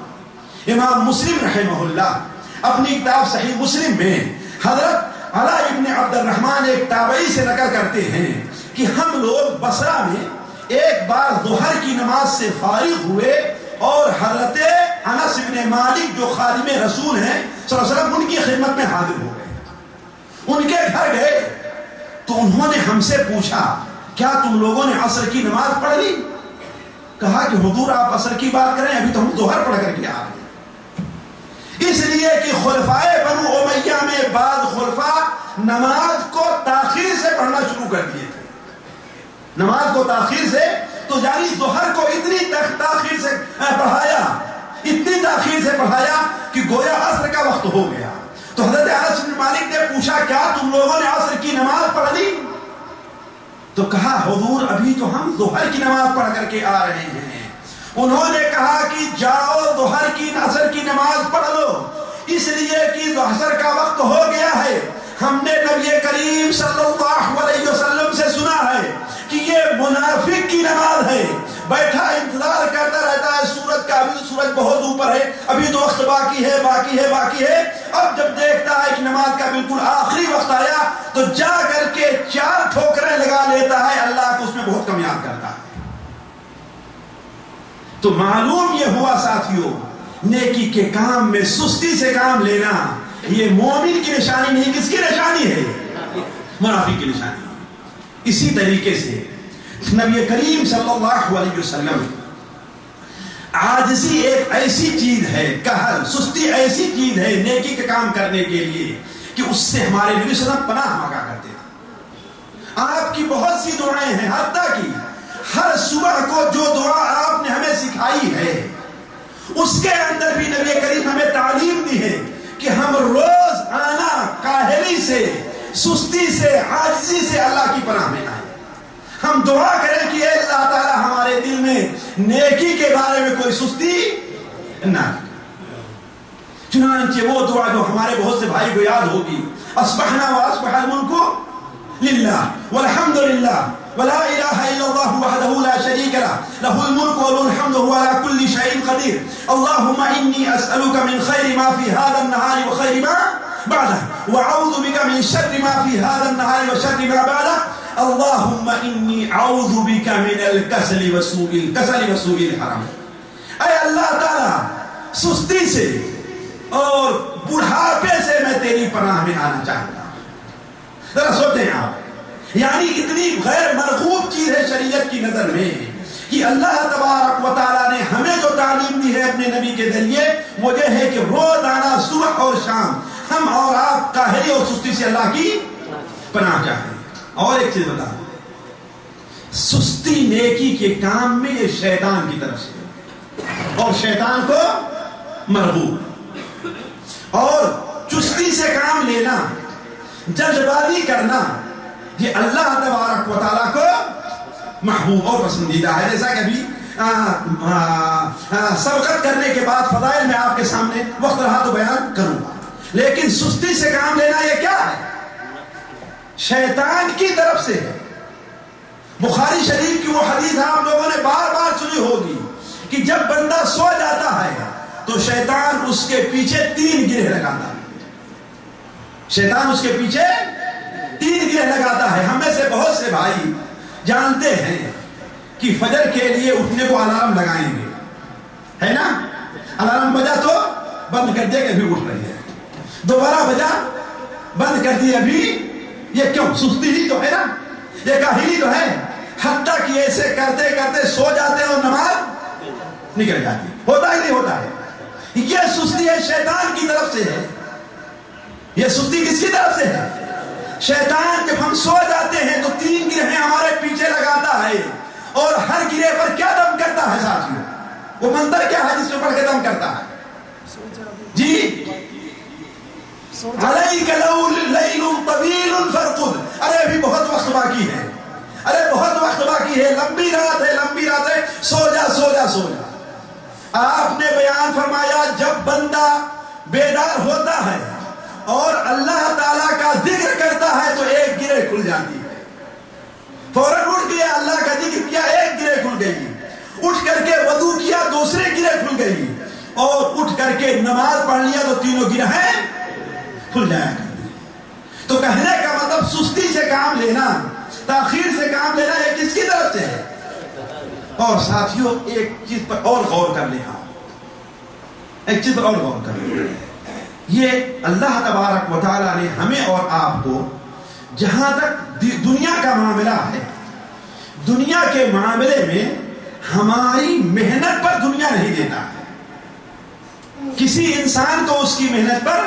امام مسلم رحمہ اللہ اپنی کتاب صحیح مسلم میں حضرت علاء ابن عبد الرحمن ایک تابعی سے نقل کرتے ہیں کہ ہم لوگ بصرہ میں ایک بار ظہر کی نماز سے فارغ ہوئے اور حضرت انس بن مالک جو خادم رسول ہیں صلی اللہ علیہ وسلم ان کی خدمت میں حاضر ہو گئے. ان کے گھر گئے تو انہوں نے ہم سے پوچھا کیا تم لوگوں نے عصر کی نماز پڑھ لی؟ کہا کہ حضور آپ عصر کی بات کریں، ابھی تو ہم ظہر پڑھ کر کے آ رہے ہیں. اس لیے کہ خلفائے بنو امیہ میں بعض خلفاء نماز کو تاخیر سے پڑھنا شروع کر دیے تھے. نماز کو تاخیر سے، تو یعنی ظہر کو اتنی تاخیر سے پڑھایا، اتنی تاخیر سے پڑھایا کہ گویا عصر کا وقت ہو گیا. تو حضرت انس بن مالک نے پوچھا کیا تم لوگوں نے عصر کی نماز پڑھ لی؟ تو کہا حضور ابھی تو ہم ظہر کی نماز پڑھ کر کے آ رہے ہیں. انہوں نے کہا کہ جاؤ ظہر کی عصر کی نماز پڑھ لو، اس لیے کہ عصر کا وقت ہو گیا ہے. ہم نے نبی کریم صلی اللہ علیہ وسلم سے سنا ہے کہ یہ منافق کی نماز ہے. بیٹھا انتظار کرتا رہتا ہے سورج کا، ابھی تو سورج بہت اوپر ہے، ابھی تو وقت باقی ہے باقی ہے باقی ہے. اب جب دیکھتا ہے کہ نماز کا بالکل آخری وقت آیا تو جا کر کے 4 ٹھوکریں لگا لیتا ہے، اللہ کو اس میں بہت کم یاد کرتا ہے. تو معلوم یہ ہوا ساتھیوں، نیکی کے کام میں سستی سے کام لینا یہ مومن کی نشانی نہیں. کس کی نشانی ہے؟ منافق کی نشانی. اسی طریقے سے نبی کریم صلی اللہ علیہ وسلم، عاجزی ایک ایسی چیز ہے، کہل سستی ایسی چیز ہے نیکی کا کام کرنے کے لیے کہ اس سے ہمارے نبی صلی اللہ علیہ وسلم پناہ مانگا کرتے تھے. آپ کی بہت سی دعائیں ہیں، حتیٰ کہ ہر صبح کو جو دعا آپ نے ہمیں سکھائی ہے اس کے اندر بھی نبی کریم ہمیں تعلیم دی ہے کہ ہم روز آنا کاہلی سے، سستی سے، عاجزی سے اللہ کی پناہ میں آئیں. ہم دعا کریں کہ اے اللہ تعالی ہمارے دل میں نیکی کے بارے میں کوئی سستی نہ. چنانچہ وہ دعا جو ہمارے بہت سے بھائی کو یاد ہوگی، اصبحنا واصبح الملک للہ والحمد للہ ولا الہ الا اللہ وحدہ لا شریک لہ لہ الملک وله الحمد وهو على كل شيء قدیر. اللهم انی اسألک من خیر ما فی هذا النهار وخیر ما بعده واعوذ بک من شر ما فی هذا النهار وشر ما بعده. اللهم انی اعوذ بک من الکسل وسوء الحرام. اے اللہ تعالی سستی سے اور بڑھاپے سے میں تیری پناہ میں آنا چاہتا ہوں. ذرا سوچیں آپ، یعنی اتنی غیر مرغوب چیز ہے شریعت کی نظر میں کہ اللہ تبارک و تعالیٰ نے ہمیں جو تعلیم دی ہے اپنے نبی کے ذریعے وہ یہ ہے کہ روزانہ صبح اور شام ہم اور آپ کاہلی اور سستی سے اللہ کی پناہ چاہیں. اور ایک چیز بتا دوں، سستی نیکی کے کام میں یہ شیطان کی طرف سے اور شیطان کو مرغوب، اور چستی سے کام لینا، جلد بازی کرنا یہ اللہ تبارک و تعالیٰ کو محبوب اور پسندیدہ ہے. جیسا کہ ابھی سبقت کرنے کے بعد فضائل میں آپ کے سامنے وقت رہا تو بیان کروں گا، لیکن سستی سے کام لینا یہ کیا ہے؟ شیطان کی طرف سے ہے. بخاری شریف کی وہ حدیث آپ لوگوں نے بار بار سنی ہوگی کہ جب بندہ سو جاتا ہے تو شیطان اس کے پیچھے 3 گرہ لگاتا ہے. شیطان اس کے پیچھے 3 گرہ لگاتا ہے. ہم میں سے بہت سے بھائی جانتے ہیں کہ فجر کے لیے اٹھنے کو الارم لگائیں گے، ہے نا؟ الارم بجا تو بند کر دیا کہ ابھی اٹھ رہی ہے، دوبارہ بجا بند کر دیا. ابھی یہ کیوں؟ سستی ہی تو ہے نا، یہ کاہلی تو ہے. حتیٰ کہ ایسے کرتے کرتے سو جاتے ہیں اور نماز نکل جاتی. ہوتا ہی نہیں ہوتا ہے. یہ سستی ہے شیطان کی طرف سے ہے. یہ سستی کس کی طرف سے ہے؟ شیطان. جب ہم سو جاتے ہیں تو 3 گرہیں ہمارے پیچھے لگاتا ہے، اور ہر گرہ پر کیا دم کرتا ہے ساتھیوں؟ وہ منتر کیا ہے جس پہ پڑھ کے دم کرتا ہے؟ جی علیک لیل طویل فرقد. ارے ابھی بہت وقت باقی ہے، ارے بہت وقت باقی ہے، لمبی رات ہے، لمبی رات ہے، سو جا سو جا سو جا. آپ نے بیان فرمایا جب بندہ بیدار ہوتا ہے اور اللہ تعالیٰ کا ذکر کرتا ہے تو ایک گرہ کھل جاتی ہے. فوراً اٹھ گیا, اللہ کا ذکر کیا, ایک گرہ کھل گئی. اٹھ کر کے وضو کیا, دوسرے گرہ کھل گئی. اور اٹھ کر کے نماز پڑھ لیا تو تینوں گرہیں کھل جایا کرتی. تو کہنے کا مطلب سستی سے کام لینا, تاخیر سے کام لینا یہ کس کی طرف سے ہے؟ اور ساتھیوں ایک چیز پر اور غور کر لیں, ایک چیز پر اور غور کر لیں. یہ اللہ تبارک و تعالیٰ نے ہمیں اور آپ کو جہاں تک دنیا کا معاملہ ہے, دنیا کے معاملے میں ہماری محنت پر دنیا نہیں دیتا ہے کسی انسان کو اس کی محنت پر,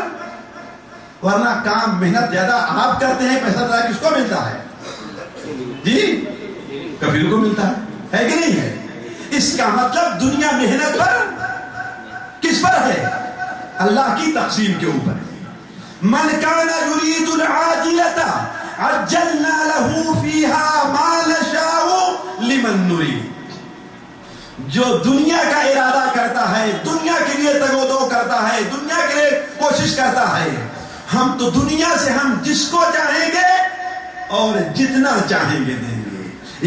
ورنہ کام محنت زیادہ آپ کرتے ہیں, پیسہ زیادہ کس کو ملتا ہے؟ جی کفیل کو ملتا ہے کہ نہیں ہے؟ اس کا مطلب دنیا محنت پر کس پر ہے؟ اللہ کی تقسیم کے اوپر ہے. من کان یرید العاجلۃ عجلنا له فیہا ما نشاء لمن نرید. جو دنیا کا ارادہ کرتا ہے, دنیا کے لیے تگ و دو کرتا ہے, دنیا کے لیے کوشش کرتا ہے, ہم تو دنیا سے ہم جس کو چاہیں گے اور جتنا چاہیں گے دیں گے.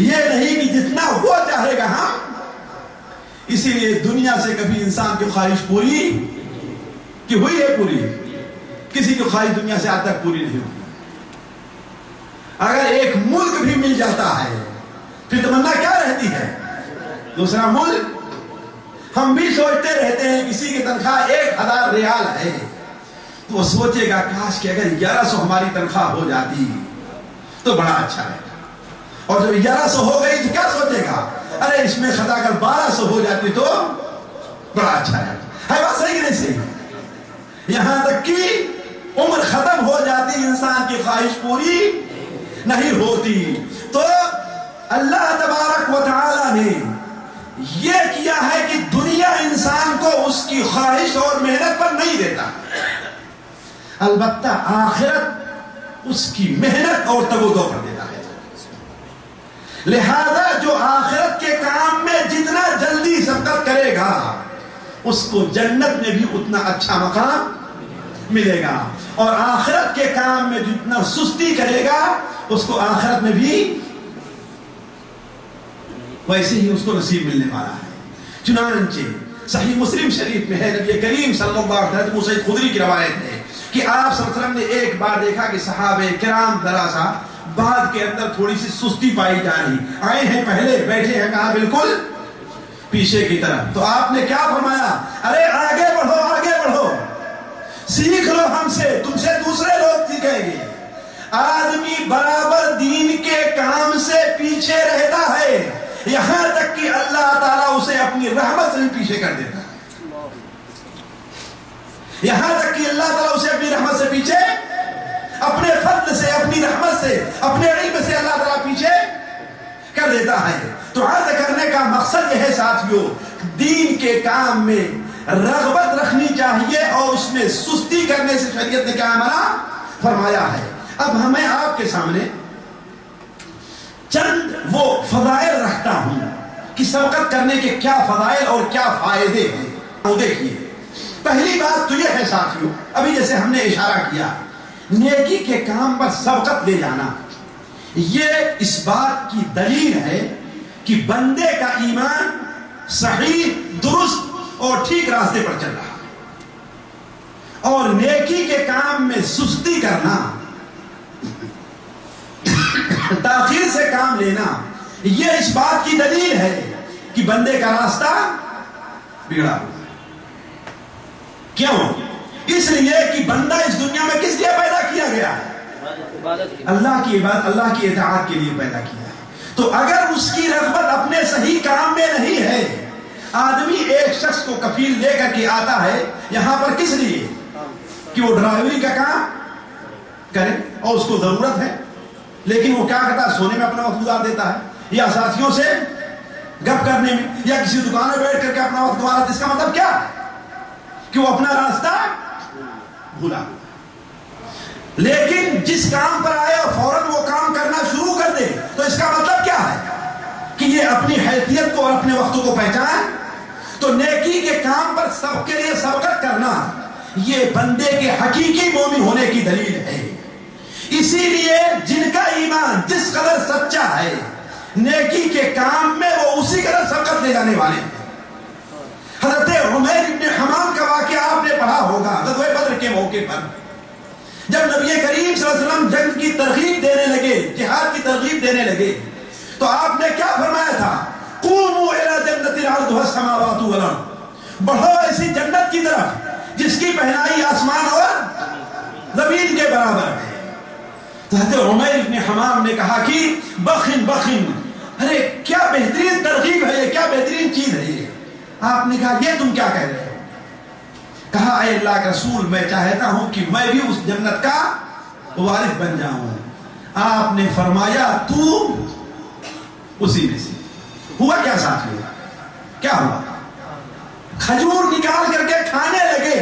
یہ نہیں کہ جتنا وہ چاہے گا ہم. اسی لیے دنیا سے کبھی انسان کی خواہش پوری کی ہوئی ہے؟ پوری کسی کی خواہش دنیا سے آج تک پوری نہیں ہوئی. اگر ایک ملک بھی مل جاتا ہے پھر تمنا کیا رہتی ہے؟ دوسرا ملک. ہم بھی سوچتے رہتے ہیں کسی کی تنخواہ 1000 ریال ہے تو وہ سوچے گا کاش کہ اگر 1100 ہماری تنخواہ ہو جاتی تو بڑا اچھا رہے گا. اور جب 1100 ہو گئی تو کیا سوچے گا, ارے اس میں خطا کر 1200 ہو جاتی تو بڑا اچھا رہے گا. ہے بات صحیح کہ نہیں صحیح؟ یہاں تک کہ عمر ختم ہو جاتی, انسان کی خواہش پوری نہیں ہوتی. تو اللہ تبارک و تعالی نے یہ کیا ہے کہ دنیا انسان کو اس کی خواہش اور محنت پر نہیں دیتا, البتہ آخرت اس کی محنت اور تگ و دو پر دیتا ہے. لہذا جو آخرت کے کام میں جتنا جلدی سبقت کرے گا اس کو جنت میں بھی اتنا اچھا مقام ملے گا, اور آخرت کے کام میں جتنا سستی کرے گا اس کو آخرت میں بھی ویسے ہی اس کو نصیب ملنے والا ہے. چنانچہ صحیح مسلم شریف میں ہے, نبی کریم صلی اللہ علیہ وسلم, ابو سعید خدری کی روایت ہے کہ آپ صلی اللہ علیہ وسلم نے ایک بار دیکھا کہ صحابہ کرام ذرا بعد کے اندر تھوڑی سی سستی پائی جا رہی, آئے ہیں پہلے, بیٹھے ہیں کہاں بالکل پیچھے کی طرف. تو آپ نے کیا فرمایا, ارے آگے بڑھو, آگے بڑھو, سیکھ لو ہم سے, تم سے دوسرے لوگ سیکھیں گے. آدمی برابر دین کے کام سے پیچھے رہتا ہے یہاں تک کہ اللہ تعالیٰ اسے اپنی رحمت سے بھی پیچھے کر دیتا ہے. یہاں تک کہ اللہ تعالیٰ اسے اپنی رحمت سے پیچھے, اپنے فضل سے, اپنی رحمت سے, اپنے علم سے اللہ تعالیٰ پیچھے کر دیتا ہے. تو عرض کرنے کا مقصد یہ ہے ساتھیوں, دین کے کام میں رغبت رکھنی چاہیے اور اس میں سستی کرنے سے شریعت نے کیا منع فرمایا ہے. اب ہمیں آپ کے سامنے چند وہ فضائل رکھتا ہوں کہ سبقت کرنے کے کیا فضائل اور کیا فائدے ہیں. دیکھیے, پہلی بات تو یہ ہے ساتھیوں, ابھی جیسے ہم نے اشارہ کیا, نیکی کے کام پر سبقت لے جانا یہ اس بات کی دلیل ہے کہ بندے کا ایمان صحیح, درست اور ٹھیک راستے پر چل رہا. اور نیکی کے کام میں سستی کرنا, تاخیر سے کام لینا, یہ اس بات کی دلیل ہے کہ بندے کا راستہ بگڑا ہوا. کیوں؟ اس لیے کہ بندہ اس دنیا میں کس لیے پیدا کیا گیا ہے؟ اللہ کی عبادت, اللہ کی اطاعت کے لیے پیدا کیا ہے. تو اگر اس کی رغبت اپنے صحیح کام میں نہیں ہے, آدمی ایک شخص کو کفیل لے کر کے آتا ہے یہاں پر کس لیے کہ وہ ڈرائیوری کا کام کرے اور اس کو ضرورت ہے, لیکن وہ کیا کرتا ہے, سونے میں اپنا وقت گزار دیتا ہے, یا ساتھیوں سے گپ کرنے میں, یا کسی دکان میں بیٹھ کر کے اپنا وقت گزارتا ہے. اس کا مطلب کیا ہے کہ وہ اپنا راستہ بھولا. لیکن جس کام پر آیا فوراً وہ کام کرنا شروع کر دے تو اس کا مطلب کیا ہے کہ یہ اپنی حیثیت کو اور اپنے وقتوں کو پہچان تو نیکی کے کام پر سب کے لیے سبقت کرنا یہ بندے کے حقیقی مومن ہونے کی دلیل ہے. اسی لیے جن کا ایمان جس قدر سچا ہے نیکی کے کام میں وہ اسی قدر سبقت لے جانے والے ہیں. حضرت عمیر ابن حمام کا واقعہ آپ نے پڑھا ہوگا غزوہ بدر کے موقع پر، جب نبی کریم صلی اللہ علیہ وسلم جنگ کی ترغیب دینے لگے، جہاد کی ترغیب دینے لگے، تو آپ نے کیا فرمایا تھا؟ قوموا الی جنت عرضها السماوات والارض، بڑھو ایسی جنت کی طرف جس کی پہنائی آسمان اور زمین کے برابر ہے. تو حضرت عمیر ابن حمام نے کہا کہ بخن بخن، ارے کیا بہترین ترغیب ہے یہ، کیا بہترین چیز ہے یہ. آپ نے کہا یہ تم کیا کہہ رہے ہو؟ کہا اے اللہ کے رسول میں چاہتا ہوں کہ میں بھی اس جنت کا وارث بن جاؤں. آپ نے فرمایا تو اسی میں سے. ہوا کیا ساتھ میں؟ کیا ہوا؟ کھجور نکال کر کے کھانے لگے،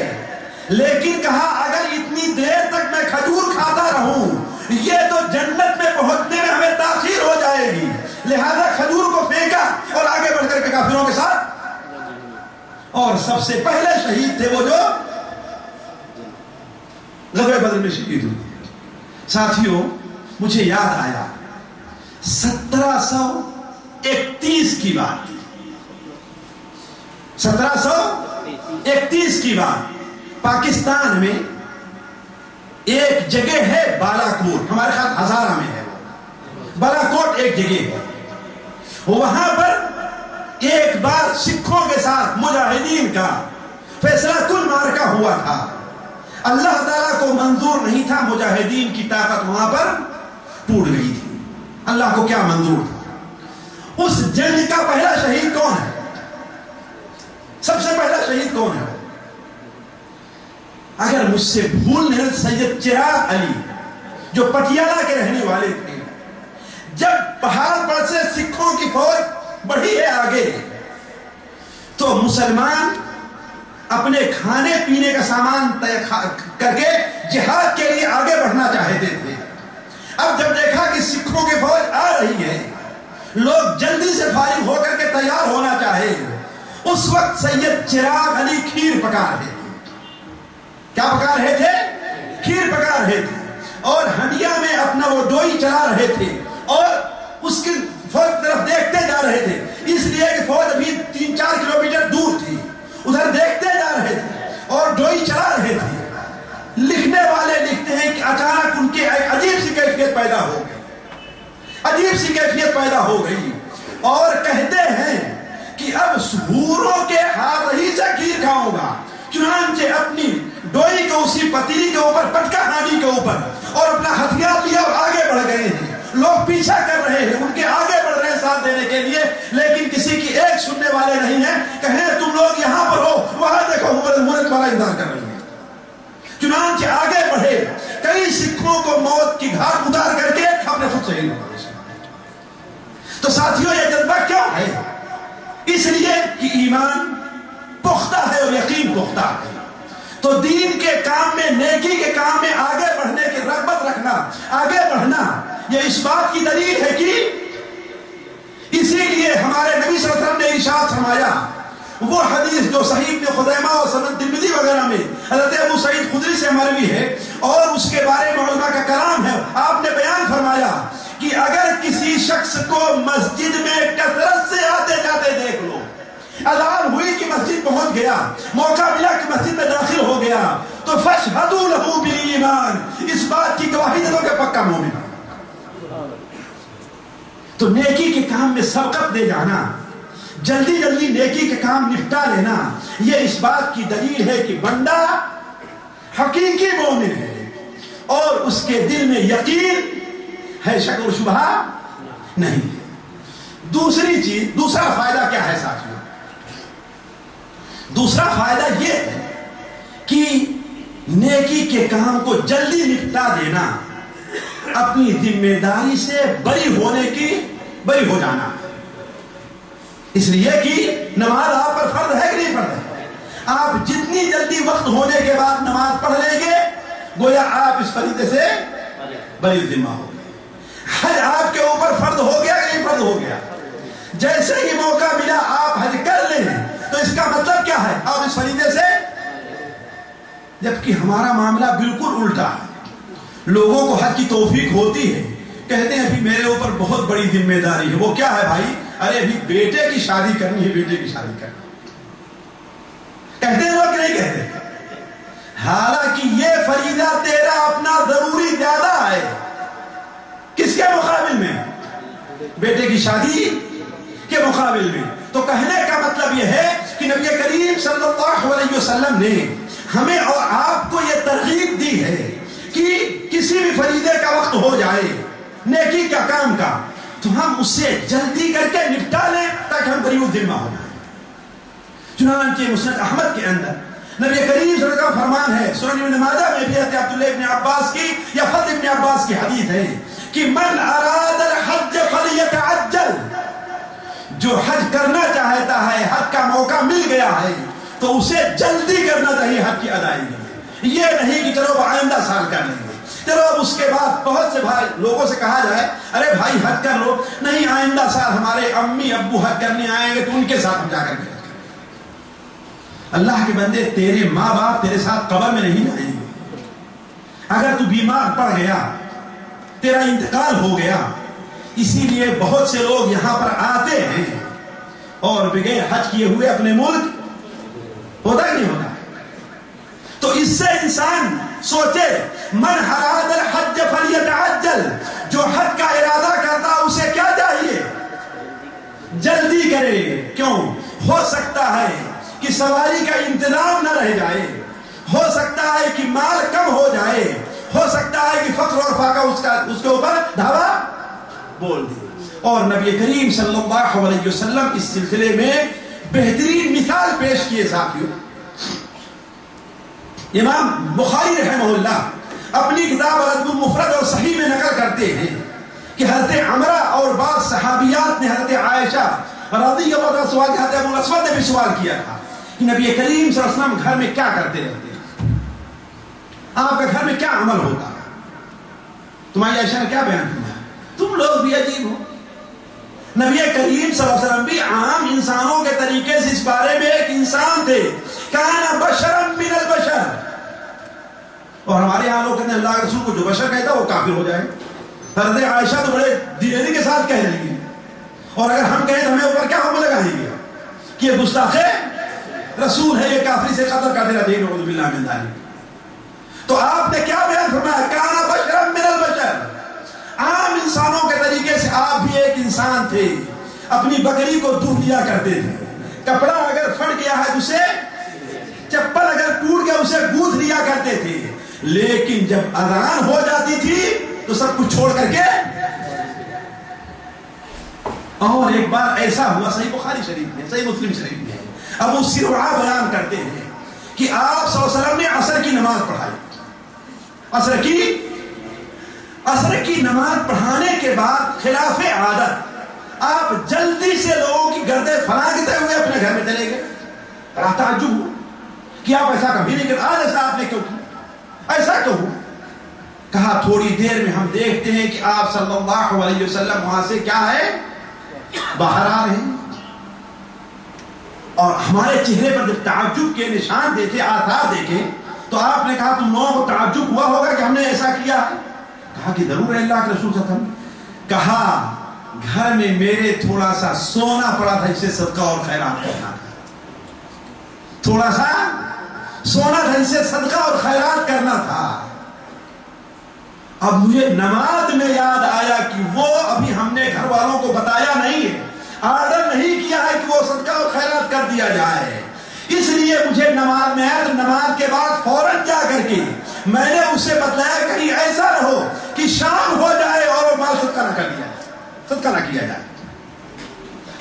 لیکن کہا اگر اتنی دیر تک میں کھجور کھاتا رہوں یہ تو جنت میں پہنچنے میں ہمیں تاخیر ہو جائے گی، لہذا کھجور کو پھینکا اور آگے بڑھ کر کے کافروں کے ساتھ. اور سب سے پہلے شہید تھے وہ جو غزوہ بدر میں شہید ہوئے. ساتھیوں مجھے یاد آیا 1731 کی بات، 1731 کی بات. پاکستان میں ایک جگہ ہے بالا کوٹ، ہمارے خیال ہزارہ میں ہے. بالا کوٹ ایک جگہ ہے، وہاں پر ایک بار سکھوں کے ساتھ مجاہدین کا فیصلہ کن معرکہ ہوا تھا. اللہ تعالیٰ کو منظور نہیں تھا، مجاہدین کی طاقت وہاں پر ٹوٹ گئی تھی. اللہ کو کیا منظور تھا؟ اس جنگ کا پہلا شہید کون ہے؟ سب سے پہلا شہید کون ہے؟ اگر مجھ سے بھول نہیں، سید چراغ علی جو پٹیالہ کے رہنے والے تھے. جب پہاڑ پر سے سکھوں کی فوج بڑھی ہے آگے، تو مسلمان اپنے کھانے پینے کا سامان طے کر کے جہاد کے لیے آگے بڑھنا چاہتے تھے. اب جب دیکھا کہ سکھوں کی فوج آ رہی ہے، لوگ جلدی سے فارغ ہو کر کے تیار ہونا چاہے، اس وقت سید چراغ علی کھیر پکا رہے تھے. کیا پکا رہے تھے؟ کھیر پکا رہے تھے، اور ہنڈیا میں اپنا وہ ڈوئی چلا رہے تھے اور اس کی فوج طرف دیکھتے جا رہے تھے، اس لیے کہ فوج ابھی 3-4 کلومیٹر دور تھی. ادھر دیکھتے جا رہے تھے اور ڈوئی چلا رہے تھے. لکھنے والے لکھتے ہیں کہ اچانک ان کے ایک عجیب سی کیفیت پیدا ہو گئی، عجیب سی کیفیت پیدا ہو گئی، اور کہتے ہیں کہ اب سہوروں کے ہاتھ ہی سے کھیر کھاؤں گا. چنانچہ اپنی ڈوئی کو اسی پتیلی کے اوپر پٹکا ہانی کے اوپر اور اپنا ہتھیار لیا اور آگے بڑھ گئے ہیں. لوگ پیچھا کر رہے ہیں، ان کے آگے بڑھ رہے ہیں ساتھ دینے کے لیے، لیکن کسی کی ایک سننے والے نہیں ہیں. کہیں تم لوگ یہاں پر ہو، وہاں دیکھو مورت والا انتظار کر رہی ہے. چنانچہ آگے بڑھے، کئی سکھوں کو موت کی گھاٹ اتار کر کے اپنے خود شہید ہو گئے. تو ساتھیوں یہ جذبہ کیوں ہے؟ اس لیے کہ ایمان پختہ ہے اور یقین پختہ ہے. تو دین کے کام میں، نیکی کے کام میں آگے بڑھنے کی رغبت رکھنا، آگے بڑھنا، یہ اس بات کی دلیل ہے کہ اسی لیے ہمارے نبی صلی اللہ علیہ وسلم نے ارشاد فرمایا، وہ حدیث جو صحیح ابن خزیمہ اور سنن ترمذی وغیرہ میں حضرت ابو سعید خدری سے مروی ہے اور اس کے بارے میں علماء کا کلام ہے. آپ نے بیان فرمایا کہ اگر کسی شخص کو مسجد میں کثرت سے آتے جاتے دیکھ لو، اذان ہوئی کہ مسجد پہنچ گیا، موقع ملا کہ مسجد میں داخل ہو گیا، تو فاشہدوا لہ بالایمان، اس بات کی گواہی دے دو کہ پکا مومن. تو نیکی کے کام میں سبقت دے جانا، جلدی جلدی نیکی کے کام نپٹا لینا، یہ اس بات کی دلیل ہے کہ بندہ حقیقی مومن ہے اور اس کے دل میں یقین ہے، شک و شبہ نہیں. دوسری چیز، دوسرا فائدہ کیا ہے ساتھیوں؟ دوسرا فائدہ یہ ہے کہ نیکی کے کام کو جلدی نپٹا دینا، اپنی ذمہ داری سے بری ہو جانا. اس لیے کہ نماز آپ پر فرض ہے کہ نہیں فرض ہے؟ آپ جتنی جلدی وقت ہونے کے بعد نماز پڑھ لیں گے گویا آپ اس فریضے سے بری ذمہ ہو گئے. حج آپ کے اوپر فرض ہو گیا کہ نہیں فرض ہو گیا؟ جیسے ہی موقع ملا آپ حج کر لیں تو اس کا جبکہ ہمارا معاملہ بالکل الٹا ہے. لوگوں کو حج کی توفیق ہوتی ہے، کہتے ہیں ابھی میرے اوپر بہت بڑی ذمہ داری ہے. وہ کیا ہے بھائی؟ ارے ابھی بیٹے کی شادی کرنی ہے، بیٹے کی شادی کرنی. کہتے ہیں لوگ کہ نہیں کہتے؟ حالانکہ یہ فریضہ تیرا اپنا ضروری زیادہ ہے. کس کے مقابل میں؟ بیٹے کی شادی کے مقابل میں. تو کہنے کا مطلب یہ ہے کہ نبی کریم صلی اللہ علیہ وسلم نے ہمیں اور آپ کو یہ ترغیب دی ہے کہ کسی بھی فریضے کا وقت ہو جائے نیکی کا کام کا تو ہم اس سے جلدی کر کے نپٹا لیں تاکہ ہم بری ذمہ ہو جائیں. چنانچہ مسند احمد کے اندر نبی کریم صلی اللہ علیہ وسلم فرمان ہے، سنن ابن ماجہ میں بھی حضرت عبداللہ ابن عباس کی یا فضل ابن عباس کی حدیث ہے کہ من اراد الحج فلیتعجل، جو حج کرنا چاہتا ہے، حج کا موقع مل گیا ہے تو اسے جلدی کرنا چاہیے حج کی ادائیگی. یہ نہیں کہ چلو آئندہ سال کر لیں گے، چلو اب اس کے بعد بہت سے بھائی لوگوں سے کہا جائے ارے بھائی حج کر لو، نہیں آئندہ سال ہمارے امی ابو حج کرنے آئیں گے تو ان کے ساتھ ہم جا کر کے. اللہ کے بندے، تیرے ماں باپ تیرے ساتھ قبر میں نہیں جائیں گے. اگر تو بیمار پڑ گیا، تیرا انتقال ہو گیا، اسی لیے بہت سے لوگ یہاں پر آتے ہیں اور بغیر حج کیے ہوئے اپنے ملک ہوتا ہی نہیں ہوتا. تو اس سے انسان سوچے من اراد الحج فلیتعجل، جو حج کا ارادہ کرتا اسے کیا چاہیے؟ جلدی کرے. کیوں؟ ہو سکتا ہے کہ سواری کا انتظام نہ رہ جائے، ہو سکتا ہے کہ مال کم ہو جائے، ہو سکتا ہے کہ فقر اور فاقہ اس کے اوپر دھاوا بول دے. اور نبی کریم صلی اللہ علیہ وسلم اس سلسلے میں بہترین مثال پیش کیے ساتھیوں. امام بخاری رحمہ اللہ اپنی کتاب الادب المفرد اور صحیح میں نقل کرتے ہیں کہ حضرت عمرہ اور بعض صحابیات نے حضرت عائشہ رضی اللہ عنہا سوال کیا، حضرت ابو الاسود نے بھی سوال کیا تھا کہ نبی کریم صلی اللہ علیہ وسلم گھر میں کیا کرتے رہتے ہیں، آپ کا گھر میں کیا عمل ہوتا ہے؟ تمہاری عائشہ نے کیا بیان کیا؟ تم لوگ بھی عجیب ہو. نبی کریم صلی اللہ علیہ وسلم بھی عام انسانوں کے طریقے سے اس بارے میں ایک انسان تھے. کانا بشرا من البشر. اور ہمارے یہاں لوگ کہتے ہیں اللہ کے رسول کو جو بشر کہتا ہے وہ کافر ہو جائے. حضرت عائشہ تو بڑے دلیری کے ساتھ کہہ رہی ہے، اور اگر ہم کہیں تو ہمیں اوپر کیا حکم لگائیں گے کہ یہ گستاخ رسول ہے، یہ کافری سے قتل کر دینا چاہیے، نعوذ باللہ من ذلک. تو آپ نے کیا بیان فرمایا؟ کانا بشرا من البشر. عام انسانوں کے طریقے سے آپ بھی ایک انسان تھے. اپنی بکری کو دودھ دیا کرتے تھے، کپڑا اگر پھٹ گیا ہے اسے، چپل اگر ٹوٹ گیا اسے گوتھ لیا کرتے تھے. لیکن جب اذان ہو جاتی تھی تو سب کچھ چھوڑ کر کے. اور ایک بار ایسا ہوا، صحیح بخاری شریف میں، صحیح مسلم شریف میں ابو سرعہ بیان کرتے ہیں کہ آپ صلی اللہ علیہ وسلم نے عصر کی نماز پڑھائی. عصر کی نماز پڑھانے کے بعد خلاف عادت آپ جلدی سے لوگوں کی گردیں پھلانگتے ہوئے اپنے گھر میں چلے گئے. تعجب ہوا کہ آپ ایسا کبھی نہیں کرتے، آج ایسا آپ نے کیوں کیا، ایسا کیوں ہوا؟ کہا تھوڑی دیر میں ہم دیکھتے ہیں کہ آپ صلی اللہ علیہ وسلم وہاں سے کیا ہے، باہر آ رہے ہیں، اور ہمارے چہرے پر جب تعجب کے نشان دیکھے، آثار دیکھے، تو آپ نے کہا تم لوگوں کو تعجب ہوا ہوگا کہ ہم نے ایسا کیا ہے. کہا کہ ضرور ہے اللہ کے رسول صلی اللہ علیہ وسلم. کہا گھر میں میرے تھوڑا سا سونا پڑا تھا، اسے صدقہ اور خیرات کرنا تھا. تھوڑا سا سونا تھا، اسے صدقہ اور خیرات کرنا تھا. اب مجھے نماز میں یاد آیا کہ وہ ابھی ہم نے گھر والوں کو بتایا نہیں ہے، آرڈر نہیں کیا ہے کہ وہ صدقہ اور خیرات کر دیا جائے. اس لیے مجھے نماز میں آیا تو نماز کے بعد فوراً جا کر کے میں نے اسے بتلایا کہیں ایسا نہ ہو کہ شام ہو جائے اور وہ مال صدقہ نہ کیا جائے.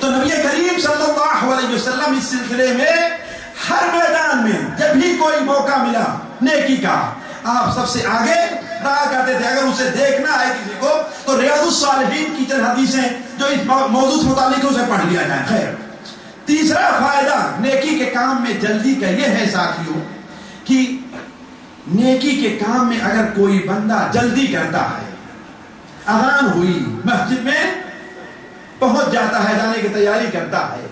تو نبی کریم صلی اللہ علیہ وسلم اس سلسلے میں ہر میدان میں جب بھی کوئی موقع ملا نیکی کا، آپ سب سے آگے رہا کرتے تھے. اگر اسے دیکھنا ہے کسی کو تو ریاض الصالحین کی چند حدیثیں جو اس موضوع سے متعلق ہے اسے پڑھ لیا جائے. خیر، تیسرا فائدہ نیکی کے کام میں جلدی کا یہ ہے ساتھیوں کہ نیکی کے کام میں اگر کوئی بندہ جلدی کرتا ہے، اذان ہوئی، مسجد میں پہنچ جاتا ہے، جانے کی تیاری کرتا ہے،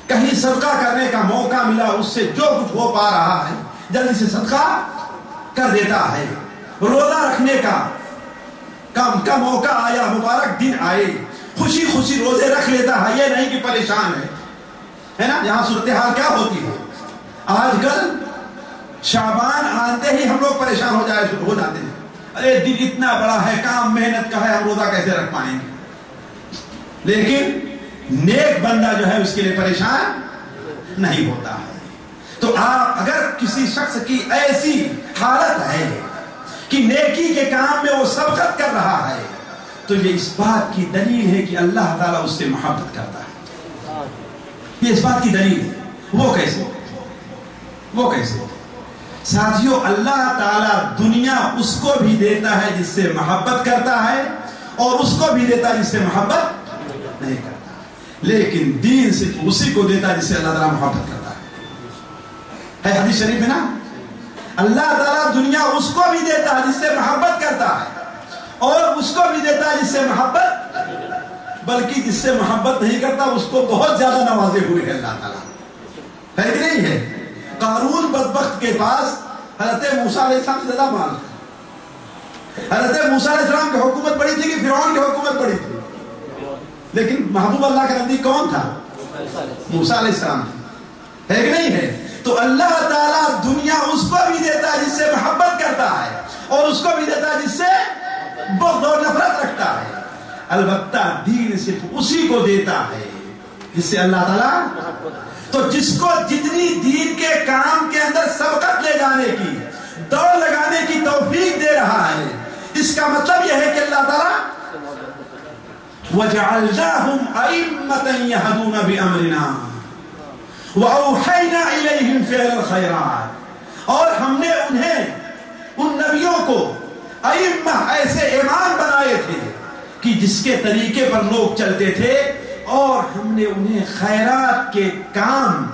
کہیں صدقہ کرنے کا موقع ملا، اس سے جو کچھ ہو پا رہا ہے جلدی سے صدقہ کر دیتا ہے. روزہ رکھنے کا موقع آیا، مبارک دن آئے، خوشی خوشی روزے رکھ لیتا ہے. یہ نہیں کہ پریشان ہے نا. یہاں صورتحال کیا ہوتی ہے آج کل؟ شعبان آتے ہی ہم لوگ پریشان ہو جاتے ہیں. ارے دن اتنا بڑا ہے، کام محنت کا ہے، ہم روزہ کیسے رکھ پائیں گے؟ لیکن نیک بندہ جو ہے اس کے لیے پریشان نہیں ہوتا ہے. تو آپ اگر کسی شخص کی ایسی حالت ہے کہ نیکی کے کام میں وہ سبقت کر رہا ہے، تو یہ اس بات کی دلیل ہے کہ اللہ تعالیٰ اس سے محبت کرتا ہے. یہ اس بات کی دلیل ہے. وہ کیسے ساتھیوں؟ اللہ تعالیٰ دنیا اس کو بھی دیتا ہے جس سے محبت کرتا ہے، اور اس کو بھی دیتا ہے جس سے محبت نہیں کرتا. لیکن دین صرف اسی کو دیتا ہے جس سے اللہ تعالیٰ محبت کرتا ہے. حدیث شریف میں نا، اللہ تعالیٰ دنیا اس کو بھی دیتا ہے جس سے محبت کرتا ہے، اور اس کو بھی دیتا ہے جس سے محبت، بلکہ جس سے محبت نہیں کرتا اس کو بہت زیادہ نوازے ہوئے ہیں اللہ تعالیٰ. ہے کہ نہیں ہے؟ قارون بدبخت کے پاس حضرت موسیٰ علیہ السلام سے زیادہ مال تھا. حضرت موسیٰ علیہ السلام کی حکومت بڑی تھی کہ فرعون کی حکومت بڑی تھی؟ لیکن محبوب اللہ کے نزدیک کون تھا؟ موسیٰ علیہ السلام. ہے کہ نہیں ہے؟ تو اللہ تعالیٰ دنیا اس کو بھی دیتا ہے جس سے محبت کرتا ہے، اور اس کو بھی دیتا ہے جس سے بغض اور نفرت رکھتا ہے. البتہ دین صرف اسی کو دیتا ہے جس سے اللہ تعالیٰ. تو جس کو جتنی دین کے کام کے اندر سبقت لے جانے کی، دوڑ لگانے کی توفیق دے رہا ہے، اس کا مطلب یہ ہے کہ اللہ تعالیٰ وَجَعَلْنَاهُمْ أَئِمَّةً يَهْدُونَ بِأَمْرِنَا وَأَوْحَيْنَا إِلَيْهِمْ فِعْلَ الْخَيْرَاتِ. اور ہم نے انہیں، ان نبیوں کو ائمہ، ایسے امام بنائے تھے کہ جس کے طریقے پر لوگ چلتے تھے، اور ہم نے انہیں خیرات کے کام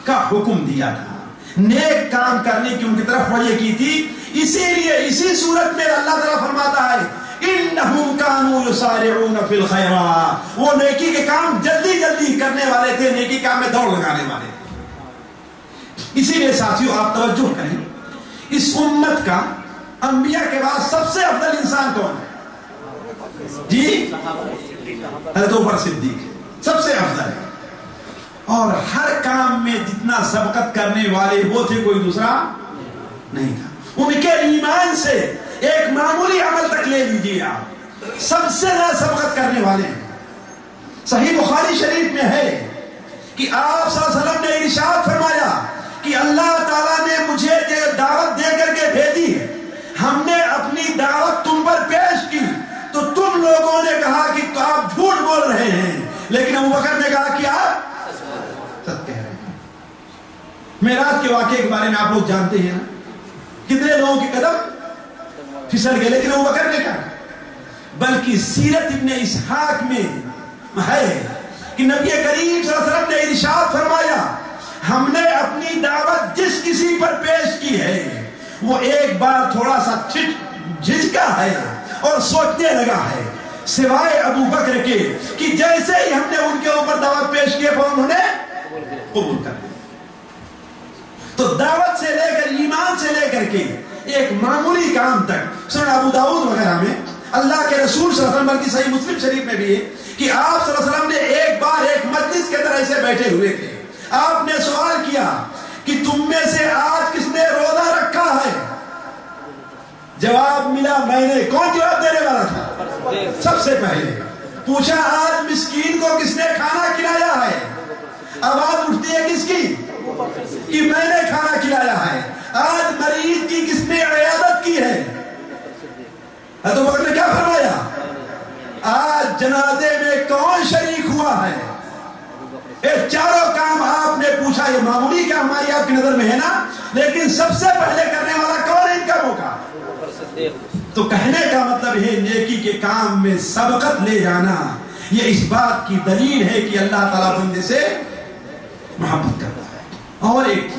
کا حکم دیا تھا، نیک کام کرنے کی ان کی طرف وحی کی تھی. اسی لیے اسی صورت میں اللہ تعالیٰ فرماتا ہے انہم کانوا یسارعون فی الخیرات. وہ نیکی کے کام جلدی جلدی کرنے والے تھے، نیکی کام میں دوڑ لگانے والے تھے. اسی لیے ساتھیوں آپ توجہ کریں، اس امت کا انبیاء کے بعد سب سے افضل انسان کون ہے؟ جی حضرت عمر صدیق سب سے افضل ہے. اور ہر کام میں جتنا سبقت کرنے والے وہ تھے، کوئی دوسرا نہیں تھا. ان کے ایمان سے ایک معمولی عمل تک لے لیجیے آپ، سب سے زیادہ سبقت کرنے والے ہیں. صحیح بخاری شریف میں ہے کہ آپ صلی اللہ علیہ وسلم نے ارشاد فرمایا کہ اللہ تعالیٰ نے مجھے دعوت دے کر کے بھیجی، ہم نے اپنی دعوت تم پر پیش کی تو تم لوگوں نے کہا کہ آپ جھوٹ بول رہے ہیں، لیکن ابوبکر نے کہا کہ آپ سچ کہہ رہے ہیں. معراج کے واقعے کے بارے میں آپ لوگ جانتے ہیں نا، کتنے لوگوں کے قدم پھسل گئے، لیکن ابوبکر نے کہا. بلکہ سیرت ابن اسحاق میں ہے کہ نبی کریم صلی اللہ علیہ وسلم نے ارشاد فرمایا ہم نے اپنی دعوت جس کسی پر پیش کی ہے وہ ایک بار تھوڑا سا جھجکا ہے اور سوچنے لگا ہے، سوائے ابو بکر کے کہ جیسے ہی ہم نے ان کے اوپر دعوت پیش کی انہوں نے قبول کر لیا. تو دعوت سے لے کر، ایمان سے لے کر کے ایک معمولی کام تک. سنن ابو داؤد وغیرہ میں اللہ کے رسول صلی اللہ علیہ وسلم، بلکہ صحیح مسلم شریف میں بھی ہے کہ آپ صلی اللہ علیہ وسلم نے ایک بار ایک مجلس کے اندر ایسے بیٹھے ہوئے تھے. آپ نے سوال کیا کہ تم میں سے آج کس نے روزہ رکھا ہے؟ جواب ملا میں نے. کون جواب دینے والا تھا؟ سب سے پہلے. پوچھا آج مسکین کو کس نے کھانا کھلایا ہے؟ آواز اٹھتی ہے کس کی؟ کہ میں نے کھانا کھلایا ہے. آج مریض کی کس نے عیادت کی ہے؟ حضرت ابو بکر نے کیا فرمایا؟ آج جنازے میں کون شریک ہوا ہے؟ یہ چاروں کام آپ نے پوچھا. یہ معمولی کام ہماری آپ کی نظر میں ہے نا، لیکن سب سے پہلے کرنے والا کون ہے ان کا موقع؟ تو کہنے کا مطلب ہے نیکی کے کام میں سبقت لے جانا یہ اس بات کی دلیل ہے کہ اللہ تعالیٰ بندے سے محبت کرتا ہے. اور ایک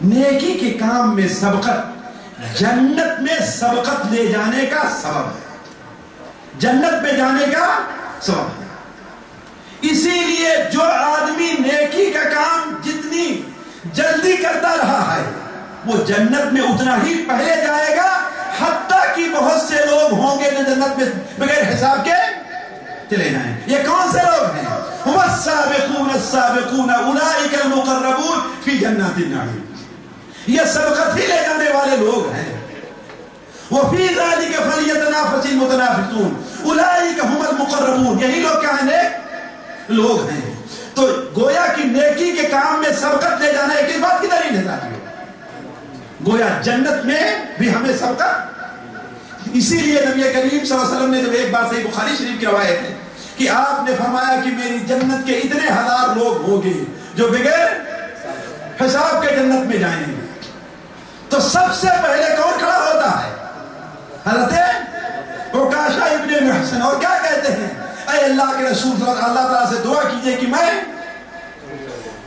نیکی کے کام میں سبقت جنت میں سبقت لے جانے کا سبب ہے، جنت میں جانے کا سبب ہے. اسی لیے جو آدمی نیکی کا کام جتنی جلدی کرتا رہا ہے وہ جنت میں اتنا ہی پہلے جائے گا حتیٰ کہ بہت سے لوگ ہوں گے جو جنت میں بغیر حساب کے چلے جائیں. یہ کون سے لوگ ہیں؟ هم السابقون السابقون اولئک المقربون فی جنات النعیم. یہ سبقت ہی لے جانے والے لوگ ہیں. وفی ذلک فلیتنافس المتنافسون اولئک هم المقربون. یہی لوگ کیا ہیں؟ لوگ ہیں. تو گویا کہ نیکی کے کام میں سبقت لے جانا ایک بات کی دلیل ہے ساتھیوں. گویا جنت میں بھی ہمیں سبقت. اسی لیے نبی کریم صلی اللہ علیہ وسلم نے جب ایک بار صحیح بخاری شریف کی روایت ہے کہ آپ نے فرمایا کہ میری جنت کے اتنے ہزار لوگ ہوں گے جو بغیر حساب کے جنت میں جائیں گے. تو سب سے پہلے کون کھڑا ہوتا ہے؟ حضرت عکاشہ ابن محصن. اور کیا کہتے ہیں؟ اے اللہ کے رسول صلی اللہ تعالیٰ سے دعا کیجئے کہ میں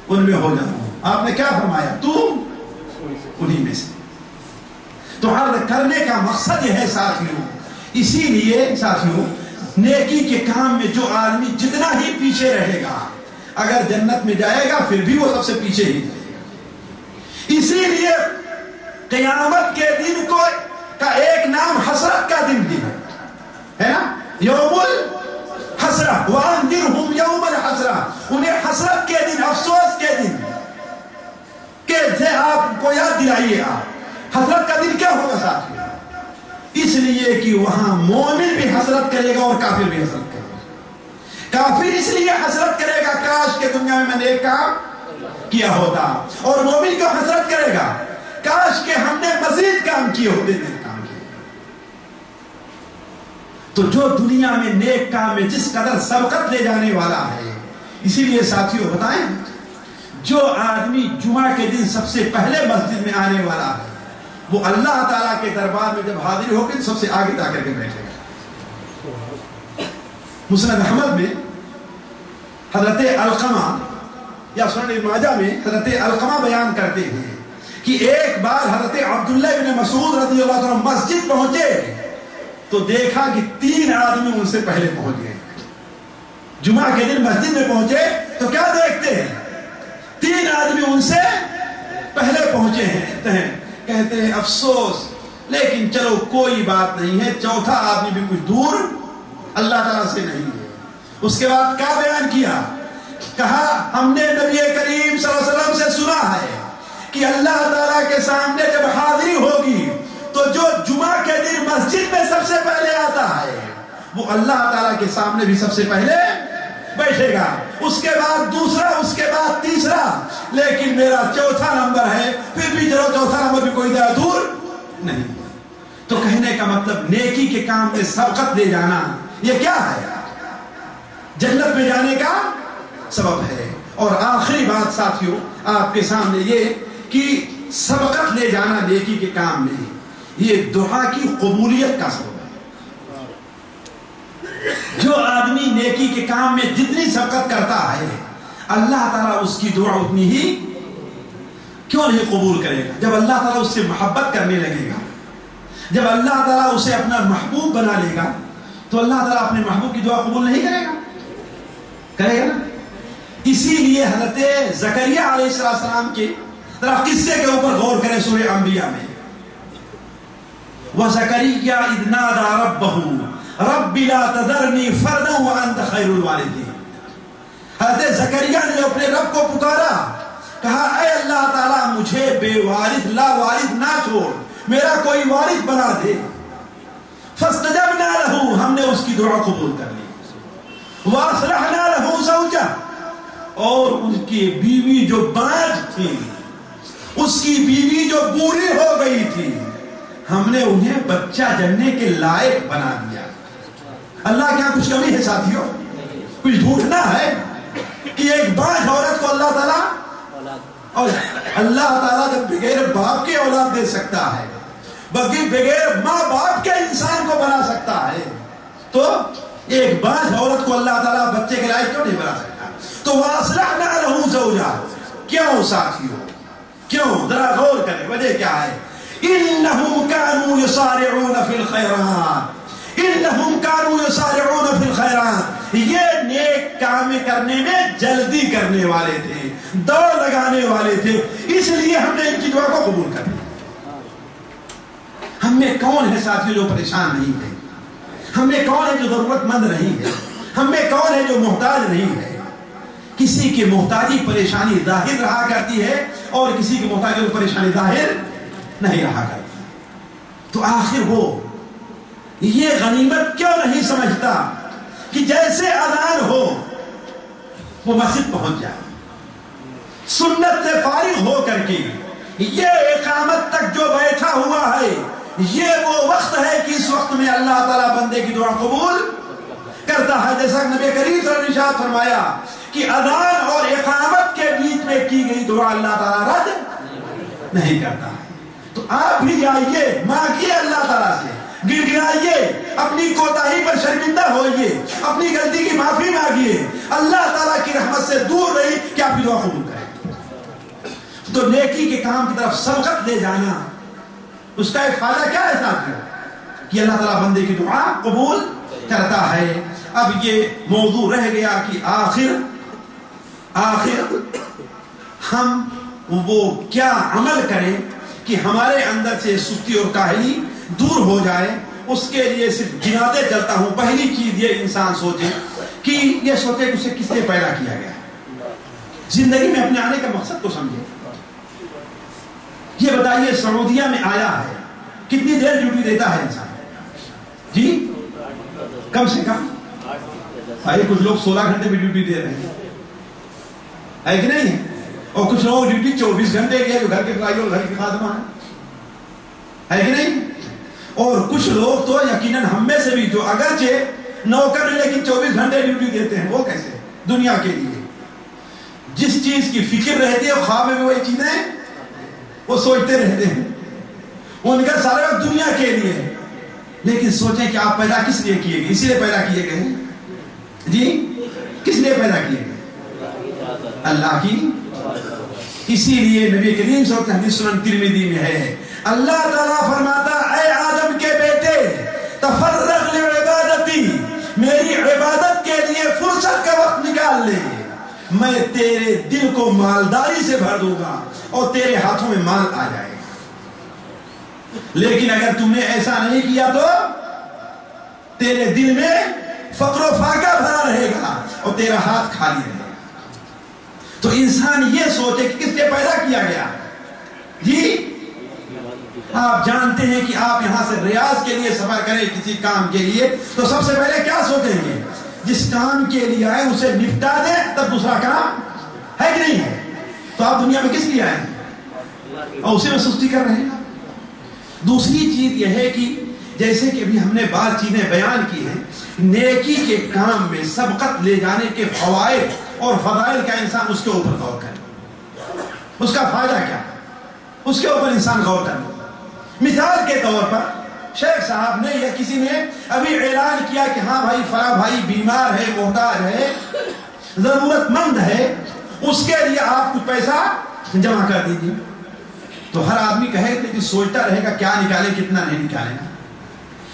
ان میں ہو جاؤں. آپ نے کیا فرمایا؟ تو انہی میں سے. تو عرض کرنے کا مقصد یہ ہے ساتھیوں، اسی لیے ساتھیوں نیکی کے کام میں جو آدمی جتنا ہی پیچھے رہے گا اگر جنت میں جائے گا پھر بھی وہ سب سے پیچھے ہی رہے گا. اسی لیے قیامت کے دن کو کا ایک نام حسرت کا دن بھی ہے نا، یوم الحسرہ. وَأَنذِرْهُمْ يَوْمَ الْحَسْرَةِ. انہیں حسرت کے دن، افسوس کے دن کہ آپ کو یاد دلائیے. آپ حسرت کا دن کیا ہوگا ساتھ؟ اس لیے کہ وہاں مومن بھی حسرت کرے گا اور کافر بھی حسرت کرے گا. کافر اس لیے حسرت کرے گا کاش کہ دنیا میں نے ایک کام کیا ہوتا، اور مومن کو حسرت کرے گا کاش کہ ہم نے مزید کام کیے ہوتے. کام کیے تو جو دنیا میں نیک کام میں جس قدر سبقت لے جانے والا ہے. اسی لیے ساتھیوں بتائیں، جو آدمی جمعہ کے دن سب سے پہلے مسجد میں آنے والا ہے وہ اللہ تعالیٰ کے دربار میں جب حاضر ہوگی سب سے آگے جا کر کے بیٹھے گا. مسند احمد میں حضرت علقمہ یا سنن ابن ماجہ میں حضرت علقمہ بیان کرتے ہیں کہ ایک بار حضرت عبداللہ بن مسعود رضی اللہ عنہ مسجد پہنچے تو دیکھا کہ 3 آدمی ان سے پہلے پہنچ گئے. جمعہ کے دن مسجد میں پہنچے تو کیا دیکھتے ہیں؟ 3 آدمی ان سے پہلے پہنچے ہیں. کہتے ہیں افسوس، لیکن چلو کوئی بات نہیں ہے، چوتھا آدمی بھی کچھ دور اللہ تعالیٰ سے نہیں ہے. اس کے بعد کیا بیان کیا؟ کہا ہم نے نبی کریم صلی اللہ علیہ وسلم سے سنا ہے کہ اللہ تعالیٰ کے سامنے جب حاضری ہوگی تو جو جمعہ کے دن مسجد میں سب سے پہلے آتا ہے وہ اللہ تعالیٰ کے سامنے بھی سب سے پہلے بیٹھے گا. اس کے بعد دوسرا، اس کے بعد تیسرا، لیکن میرا چوتھا نمبر ہے. پھر بھی چلو چوتھا نمبر بھی کوئی زیادہ دور نہیں. تو کہنے کا مطلب نیکی کے کام میں سبقت لے جانا یہ کیا ہے؟ جنت میں جانے کا سبب ہے. اور آخری بات ساتھیوں آپ کے سامنے یہ کہ سبقت لے جانا نیکی کے کام میں یہ دعا کی قبولیت کا سبب ہے. جو آدمی نیکی کے کام میں جتنی سبقت کرتا ہے اللہ تعالیٰ اس کی دعا اتنی ہی کیوں نہیں قبول کرے گا. جب اللہ تعالیٰ اس سے محبت کرنے لگے گا، جب اللہ تعالیٰ اسے اپنا محبوب بنا لے گا تو اللہ تعالیٰ اپنے محبوب کی دعا قبول نہیں کرے گا؟ کرے گا نا. اسی لیے حضرت زکریا علیہ السلام کے ذرا قصے کے اوپر غور کریں. سورہ انبیاء میں وَزَكَرِيَّا إِذْ نَادَى رَبَّهُ رَبِّ لَا تَذَرْنِي فَرْدًا وَأَنْتَ خَيْرُ الْوَارِثِينَ. حضرت زکریا نے اپنے رب کو پکارا، کہا اے اللہ تعالیٰ مجھے بے وارث لا وارث نہ چھوڑ، میرا کوئی وارث بنا دے. فَاسْتَجَبْنَا لَهُ، ہم نے اس کی دعا قبول کر لی. وَأَصْلَحْنَا لَهُ زَوْجَهُ، اور ان کی بیوی جو بانجھ تھی، اس کی بیوی جو بوڑھی ہو گئی تھی، ہم نے انہیں بچہ جننے کے لائق بنا دیا. اللہ کیا کچھ کمی ہے ساتھیوں؟ کچھ ڈھونڈنا ہے کہ ایک بانجھ عورت کو اللہ تعالیٰ، اور اللہ تعالیٰ جب بغیر باپ کے اولاد دے سکتا ہے، بغیر ماں باپ کے انسان کو بنا سکتا ہے، تو ایک بانجھ عورت کو اللہ تعالیٰ بچے کے لائق کیوں نہیں بنا سکتا؟ تو وَأَصْلَحْنَا لَهُ زَوْجَهُ. کیوں ساتھیوں؟ کیوں؟ ذرا غور کریں وجہ کیا ہے. إِنَّهُمْ كَانُوا يُسَارِعُونَ فِي الْخَيْرَاتِ، إِنَّهُمْ كَانُوا يُسَارِعُونَ فِي الْخَيْرَاتِ. یہ نیک کام کرنے میں جلدی کرنے والے تھے، دوڑ لگانے والے تھے، اس لیے ہم نے ان کی دعا کو قبول کر لیا. ہم میں کون ہے ساتھیوں جو پریشان نہیں ہے؟ ہم میں کون ہے جو ضرورت مند نہیں ہے؟ ہم میں کون ہے جو محتاج نہیں ہے؟ کسی کی محتاجی پریشانی ظاہر رہا کرتی ہے اور کسی کی محتاجی پریشانی ظاہر نہیں رہا کرتی. تو آخر وہ یہ غنیمت کیوں نہیں سمجھتا کہ جیسے اذان ہو وہ مسجد پہنچ جائے, سنت سے فارغ ہو کر کے یہ اقامت تک جو بیٹھا ہوا ہے یہ وہ وقت ہے کہ اس وقت میں اللہ تعالیٰ بندے کی دعا قبول کرتا ہے. جیسا نبی کریم صلی اللہ علیہ وسلم نے ارشاد فرمایا کہ اذان اور اقامت کے بیچ میں کی گئی دعا اللہ تعالیٰ رد نہیں کرتا ہے. تو آپ بھی جائیے, مانگیے اللہ تعالیٰ سے, گر گرائیے, اپنی کوتاہی پر شرمندہ ہوئیے, اپنی غلطی کی معافی مانگیے, اللہ تعالیٰ کی رحمت سے دور رہی کہ آپ کی دعا قبول کریں. تو نیکی کے کام کی طرف سبقت لے جانا, اس کا ایک فائدہ کیا ہے ساتھ کہ اللہ تعالیٰ بندے کی دعا قبول کرتا ہے. اب یہ موضوع رہ گیا کہ آخر ہم وہ کیا عمل کریں کہ ہمارے اندر سے سستی اور کاہلی دور ہو جائے. اس کے لیے صرف گناتے چلتا ہوں. پہلی چیز یہ انسان سوچے کہ یہ سوچے کہ اسے کس نے پیدا کیا گیا, زندگی میں اپنے آنے کا مقصد کو سمجھے. یہ بتائیے سعودیہ میں آیا ہے, کتنی دیر ڈیوٹی دیتا ہے انسان؟ جی کم سے کم کچھ لوگ 16 گھنٹے بھی ڈیوٹی دے رہے ہیں, ہے کہ نہیں؟ اور کچھ لوگ ڈیوٹی 24 گھنٹے کی ہے جو گھر کے ڈرائیور اور گھر کے خادمہ ہے کہ نہیں؟ اور کچھ لوگ تو یقیناً ہم میں سے بھی جو اگرچہ نوکر لیکن 24 گھنٹے ڈیوٹی دیتے ہیں, وہ کیسے؟ دنیا کے لیے جس چیز کی فکر رہتی ہے خواب میں بھی وہی چیزیں وہ سوچتے رہتے ہیں. ان کا سارا وقت دنیا کے لیے ہے. لیکن سوچیں کہ آپ پیدا کس لیے کیے گئے؟ اسی لیے پیدا کیے گئے ہیں جی. کس لیے پیدا کیے گئے؟ اللہ کی. اسی لیے نبی کریم صلی اللہ علیہ وسلم حدیث سنن ترمذی میں ہے, اللہ تعالیٰ فرماتا اے آدم کے بیٹے تفرغ لعبادتی, میری عبادت کے لیے فرصت کا وقت نکال لے, میں تیرے دل کو مالداری سے بھر دوں گا اور تیرے ہاتھوں میں مال آ جائے گا. لیکن اگر تم نے ایسا نہیں کیا تو تیرے دل میں فقر و فاقہ بھرا رہے گا اور تیرا ہاتھ خالی رہے گا. تو انسان یہ سوچے کہ کس لیے پیدا کیا گیا جی. آپ جانتے ہیں کہ آپ یہاں سے ریاض کے لیے سفر کریں کسی کام کے لیے تو سب سے پہلے کیا سوچیں گے؟ جس کام کے لیے آئے اسے نپٹا دیں تب دوسرا کام, ہے کہ نہیں ہے؟ تو آپ دنیا میں کس لیے آئے ہیں اور اسی میں سستی کر رہے ہیں. دوسری چیز یہ ہے کہ جیسے کہ ابھی ہم نے بعض چیزیں بیان کی ہیں, نیکی کے کام میں سبقت لے جانے کے فوائد اور فضائل کا انسان اس کے اوپر غور کرے, اس کا فائدہ کیا, اس کے اوپر انسان غور کرے. مثال کے طور پر شیخ صاحب نے یا کسی نے ابھی اعلان کیا کہ ہاں بھائی فلاں بھائی بیمار ہے, محتاج ہے, ضرورت مند ہے, اس کے لیے آپ کچھ پیسہ جمع کر دیجیے. تو ہر آدمی کہے لیکن سوچتا رہے گا کیا نکالے کتنا نہیں نکالے گا.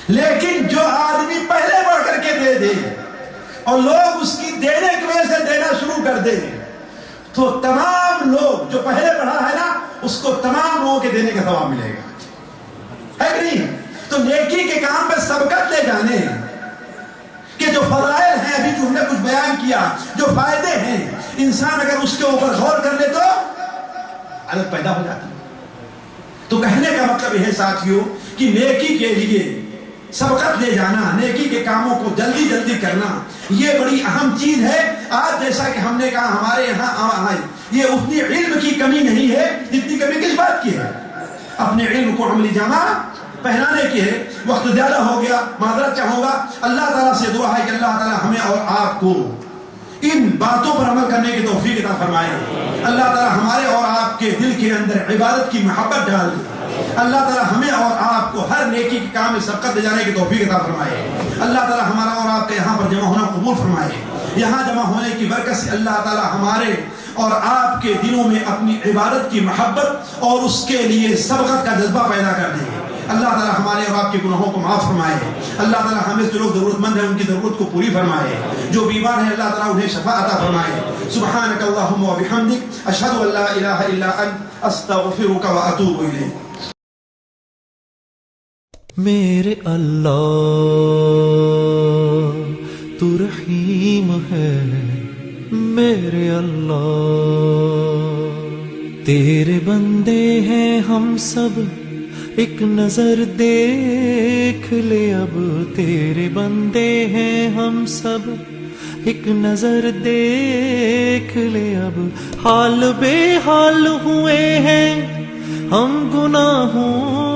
لیکن جو آدمی پہلے بڑھ کر کے دے دے اور لوگ اس کی دینے کی وجہ سے دینا شروع کر دے تو تمام لوگ جو پہلے بڑھا ہے نا اس کو تمام لوگوں کے دینے کا ثواب ملے گا, ہے کہ نہیں؟ تو نیکی کے کام پہ سبقت لے جانے کہ جو فضائل ہیں ابھی جو ہم نے کچھ بیان کیا, جو فائدے ہیں, انسان اگر اس کے اوپر غور کر لے تو عادت پیدا ہو جاتی ہے. تو کہنے کا مطلب یہ ہے ساتھیوں کہ نیکی کے لیے سبقت لے جانا, نیکی کے کاموں کو جلدی جلدی کرنا, یہ بڑی اہم چیز ہے. آج جیسا کہ ہم نے کہا ہمارے یہاں یہ اتنی علم کی کمی نہیں ہے جتنی کمی کس بات کی ہے, اپنے علم کو عملی جامہ پہنانے کی ہے. وقت زیادہ ہو گیا, معذرت چاہوں گا. اللہ تعالیٰ سے دعا ہے کہ اللہ تعالیٰ ہمیں اور آپ کو ان باتوں پر عمل کرنے کی توفیق عطا فرمائے. اللہ تعالیٰ ہمارے اور آپ کے دل کے اندر عبادت کی محبت ڈال دے. اللہ تعالیٰ ہمیں اور آپ کو ہر نیکی کے کام میں سبقت لے جانے کی توفیق عطا فرمائے. اللہ تعالیٰ ہمارا اور آپ کے یہاں پر جمع ہونا قبول فرمائے. یہاں جمع ہونے کی برکت سے اللہ تعالیٰ ہمارے اور آپ کے دلوں میں اپنی عبادت کی محبت اور اس کے لیے سبقت کا جذبہ پیدا کر دے. اللہ تعالیٰ ہمارے اور آپ کے گناہوں کو معاف فرمائے. اللہ تعالیٰ ہمیں جو لوگ ضرورت مند ہیں ان کی ضرورت کو پوری فرمائے. جو بیمار ہیں اللہ تعالیٰ انہیں شفا عطا فرمائے. سبحانک اللہم و بحمدک اشہد ان لا الہ الا انت استغفرک و اتوب الیک. میرے اللہ تو رحیم ہے، میرے اللہ تیرے بندے ہیں ہم سب، ایک نظر دیکھ لے اب، تیرے بندے ہیں ہم سب، ایک نظر دیکھ لے اب، حال بے حال ہوئے ہیں ہم گناہوں